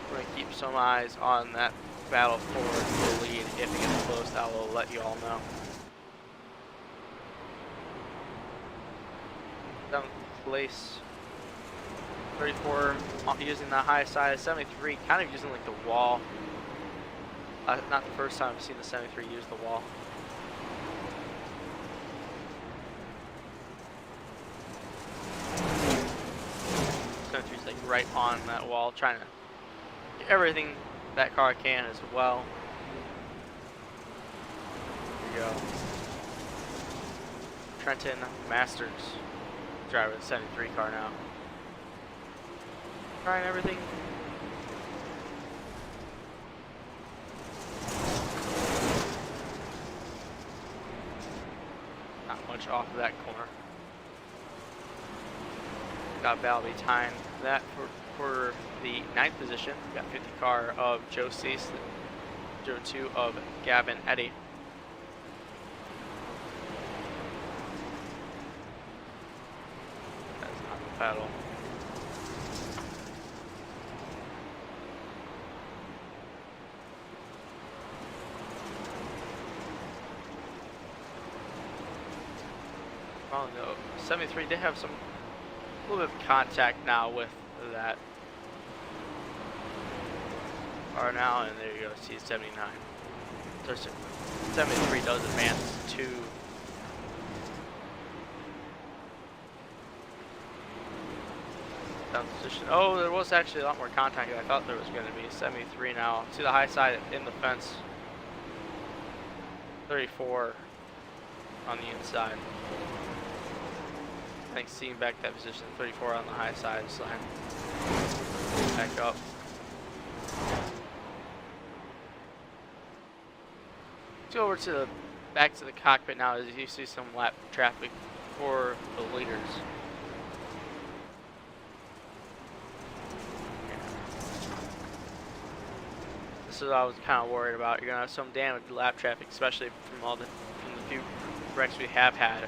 We're going to keep some eyes on that battle for the lead. If it gets close, I will let you all know. 7th place. 34 using the high side. 73 kind of using like the wall. Not the first time I've seen the 73 use the wall. Country's like right on that wall, trying to get everything that car can as well. There you go. Trenton Masters, driver of the 73 car now. Trying everything. Not much off of that corner. Got Balby tying that for the 9th position. Got 50 car of Joe Cease 02 of Gavin Eddy. That's not the pedal. Oh no, 73 did have some a little bit of contact now with that car now, and there you go, C79. So 73 does advance to down position. Oh, there was actually a lot more contact than I thought there was going to be. 73 now to the high side in the fence. 34 on the inside. I think seeing back that position, 34 on the high side, slide back up. Let's go over to the back to the cockpit now as you see some lap traffic for the leaders. This is what I was kind of worried about. You're gonna have some damaged lap traffic, especially from the few wrecks we have had.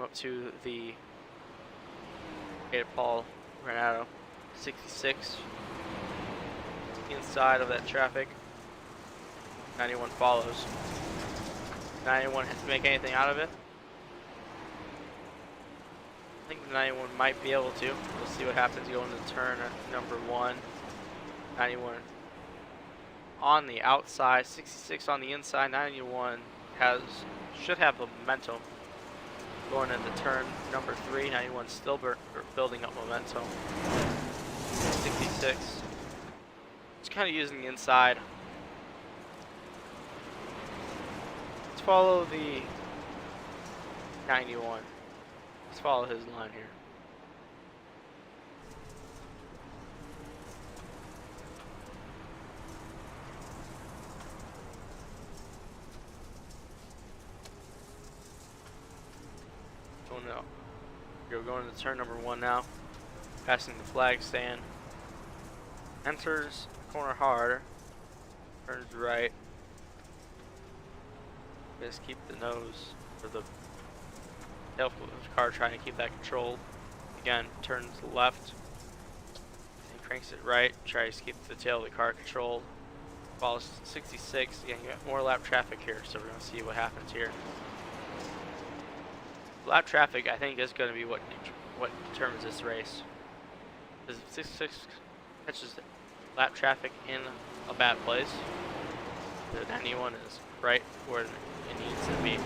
Up to the Paul Renato 66 inside of that traffic. 91 follows. 91 has to make anything out of it. I think the 91 might be able to. We'll see what happens going to turn number 1. 91 on the outside, 66 on the inside. 91 should have the momentum. Going into turn number 3, 91 still building up momentum. 66. It's kind of using the inside. Let's follow the 91. Let's follow his line here. No. We're going to turn number 1 now. Passing the flag stand. Enters corner hard. Turns right. Just keep the nose for the tail of the car, trying to keep that controlled. Again, turns left. And cranks it right. Tries to keep the tail of the car controlled. Follows 66. Again, you got more lap traffic here, so we're going to see what happens here. Lap traffic, I think, is going to be what determines this race. Because if 66 catches lap traffic in a bad place, the 91 is right where it needs to be.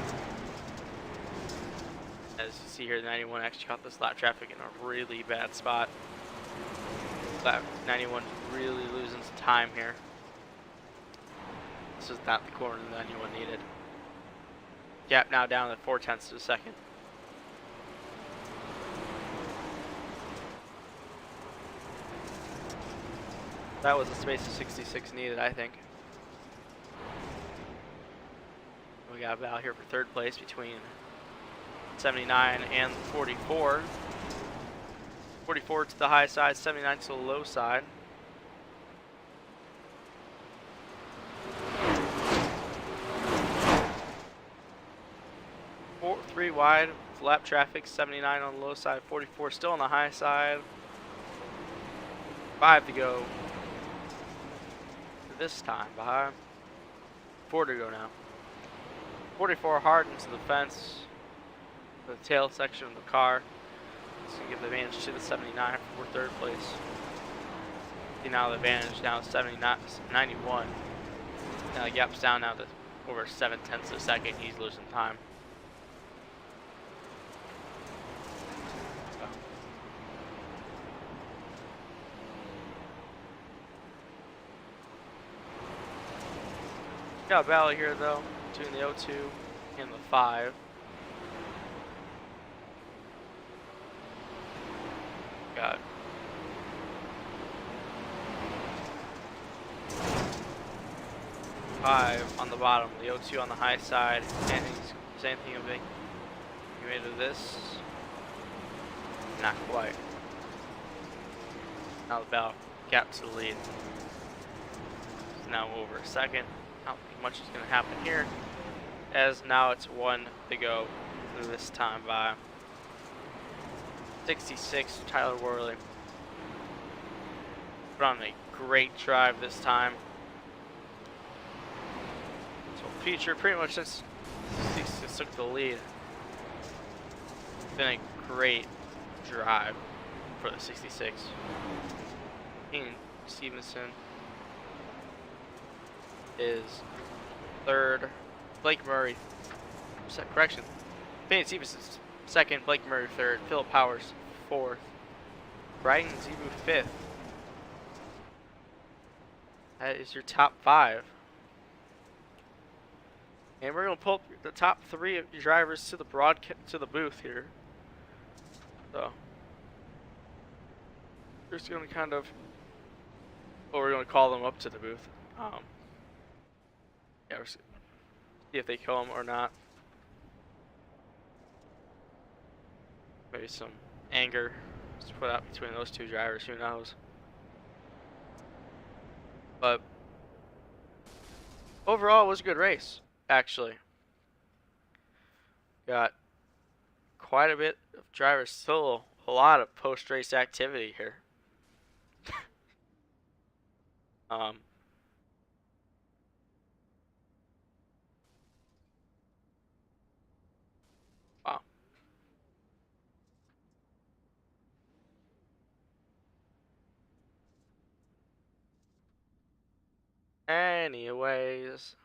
As you see here, the 91 actually caught this lap traffic in a really bad spot. Lap 91 really losing some time here. This is not the corner the 91 needed. Gap now down to 0.4 of a second. That was the space of 66 needed, I think. We got a battle here for third place between 79 and 44. 44 to the high side, 79 to the low side. Three wide, lap traffic, 79 on the low side, 44 still on the high side. 5 to go. This time, behind 4 to go now. 44 hard into the fence, the tail section of the car. It's going to give the advantage to the 79 for third place. See now the advantage now 91. Now the gap's down now to over 0.7 of a second. He's losing time. Got a battle here though between the 02 and the 5. Got 5 on the bottom, the 02 on the high side. Same thing of being you made of this. Not quite. Now the battle gap to the lead. It's now over a second. I don't think much is going to happen here, as now it's 1 to go through this time by 66 Tyler Worley. Put on a great drive this time. So feature pretty much since 66 took the lead. It's been a great drive for the 66. Ian Stevenson is third. Blake Murray, correction. Payne Stevenson's second. Blake Murray third. Philip Powers fourth. Brian Zebu fifth. That is your top 5. And we're gonna pull up the top 3 of your drivers to the booth here. So we're just gonna kind of, or we're gonna call them up to the booth. Yeah, we're see if they come or not. Maybe some anger is put out between those 2 drivers. Who knows? But overall, it was a good race, actually. Got quite a bit of drivers, still a lot of post-race activity here. Wow. Anyways,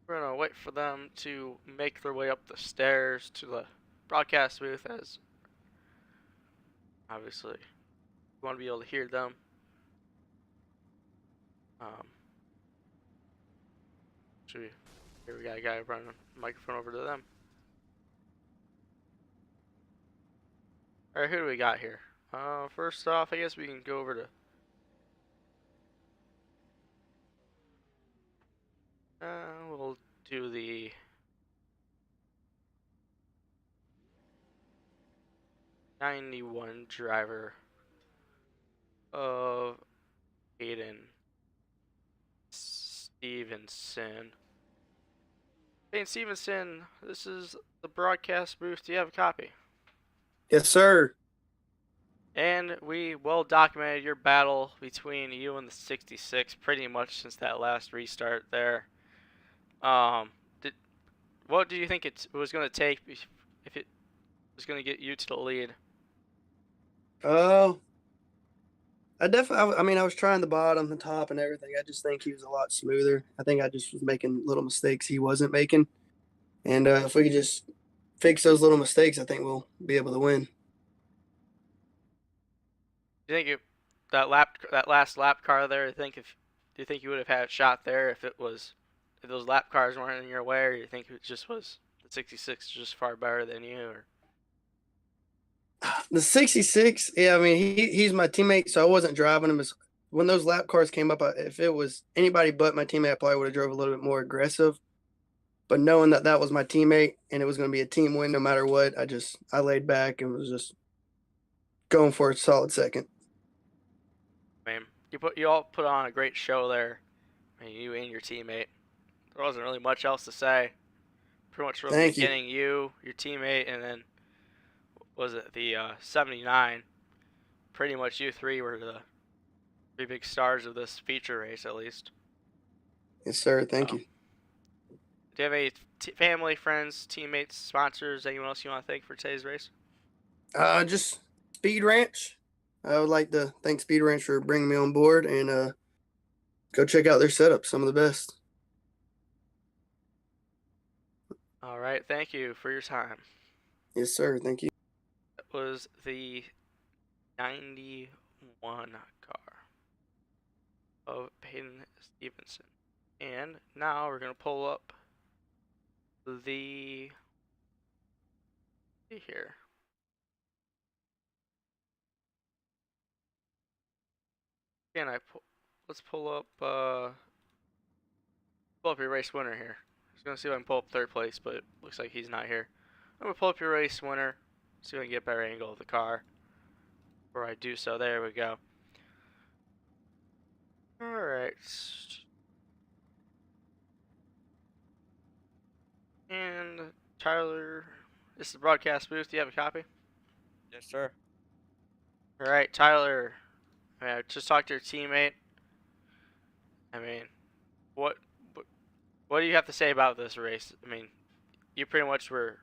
we're gonna wait for them to make their way up the stairs to the broadcast booth, as obviously you want to be able to hear them. Here we got a guy running the microphone over to them. Alright, who do we got here? First off, I guess we can go over to we'll do the '91 driver of Hayden Stevenson. Hayden Stevenson, this is the broadcast booth. Do you have a copy? Yes, sir. And we well documented your battle between you and the 66 pretty much since that last restart there. What do you think it was going to take if it was going to get you to the lead? I was trying the bottom, the top, and everything. I just think he was a lot smoother. I think I just was making little mistakes he wasn't making. And if we could just fix those little mistakes, I think we'll be able to win. Do you think that last lap car there? Do you think you would have had a shot there if those lap cars weren't in your way, or you think it just was the 66 just far better than you? Or The 66, yeah, I mean, he's my teammate, so I wasn't driving him. When those lap cars came up, if it was anybody but my teammate, I probably would have drove a little bit more aggressive. But knowing that that was my teammate and it was going to be a team win no matter what, I laid back and was just going for a solid second. I mean, you all put on a great show there. I mean, you and your teammate. There wasn't really much else to say. Pretty much from the Thank you. beginning, your teammate, and then was it the 79? Pretty much you 3 were the 3 big stars of this feature race, at least. Yes, sir. Thank you. Do you have any family, friends, teammates, sponsors, anyone else you want to thank for today's race? Just Speed Ranch. I would like to thank Speed Ranch for bringing me on board and go check out their setup. Some of the best. All right. Thank you for your time. Yes, sir. Thank you. That was the 91 car of Hayden Stevenson. And now we're going to pull up the here. Again, let's pull up your race winner here. gonna see if I can pull up third place, but it looks like he's not here. I'm gonna pull up your race winner. See if I can get a better angle of the car. Before I do so, there we go. Alright. And Tyler, this is the broadcast booth. Do you have a copy? Yes, sir. Alright, Tyler. I just talked to your teammate. I mean, what, what what do you have to say about this race? I mean, you pretty much were.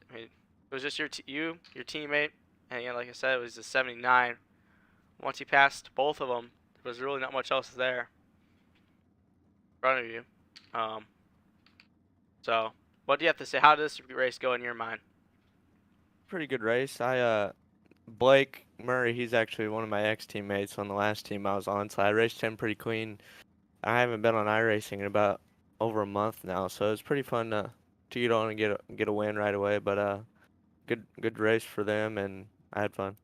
I mean, it was just your teammate, and again, like I said, it was a 79. Once you passed both of them, there was really not much else there in front of you. Um, so what do you have to say? How did this race go in your mind? Pretty good race. Blake Murray, he's actually one of my ex-teammates on the last team I was on, so I raced him pretty clean. I haven't been on iRacing in about over a month now, so it was pretty fun to get on and get a win right away. But good race for them, and I had fun.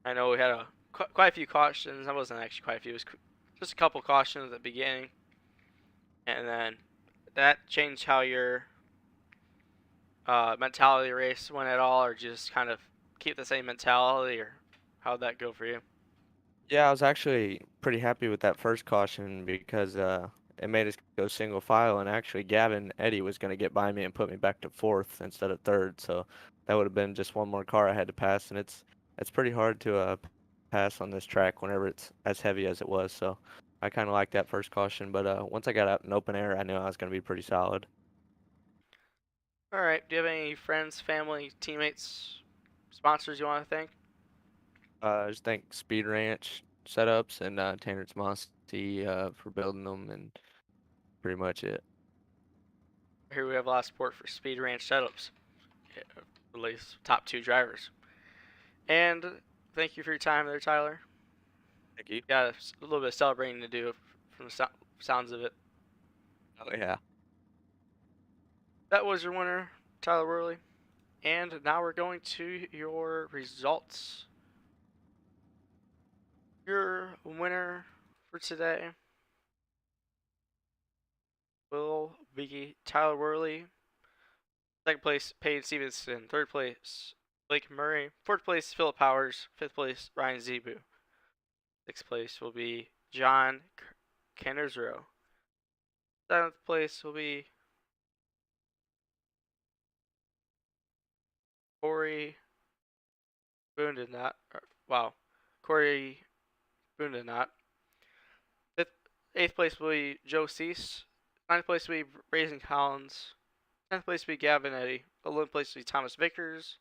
I know we had quite a few cautions. That wasn't actually quite a few. It was just a couple cautions at the beginning, and then that changed how your mentality race went at all, or just kind of keep the same mentality, or how'd that go for you? Yeah, I was actually pretty happy with that first caution because it made us go single file, and actually Gavin Eddy was going to get by me and put me back to fourth instead of third, so that would have been just one more car I had to pass, and it's pretty hard to pass on this track whenever it's as heavy as it was. So I kind of liked that first caution, but once I got out in open air, I knew I was going to be pretty solid. All right. Do you have any friends, family, teammates, sponsors you want to thank? I just think Speed Ranch setups and Tanner Tomassi for building them, and pretty much it. Here we have a lot of support for Speed Ranch setups. At least top two drivers. And thank you for your time there, Tyler. Thank you. Got a little bit of celebrating to do from the sounds of it. Oh yeah. That was your winner, Tyler Worley. And now we're going to your results. Your winner for today will be Tyler Worley. Second place, Peyton Stevenson. Third place, Blake Murray. Fourth place, Philip Powers. Fifth place, Ryan Zebu. Sixth place will be John Cannersrow. Seventh place will be Corey Boondenot. Wow. Corey Boondenot. Eighth place will be Joe Cease. Ninth place will be Brazen Collins. 10th place will be Gavin Eddy. 11th place will be Thomas Vickers.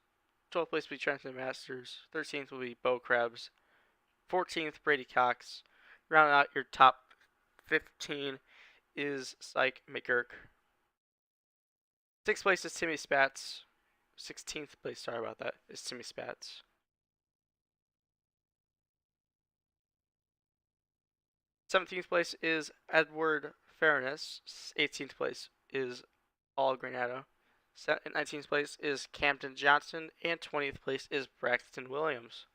12th place will be Trenton Masters. 13th will be Bo Krebs. 14th, Brady Cox. Rounding out your top 15 is Syke McGurk. 6th place is Timmy Spatz. 16th place, sorry about that, is Timmy Spatz. 17th place is Edward Fairness. 18th place is Paul Granado. 19th place is Camden Johnson. And 20th place is Braxton Williams.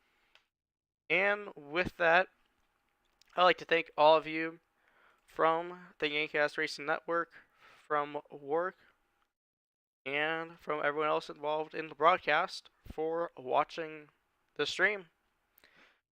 And with that, I'd like to thank all of you from the Yankcast Racing Network, from WORC, and from everyone else involved in the broadcast for watching the stream.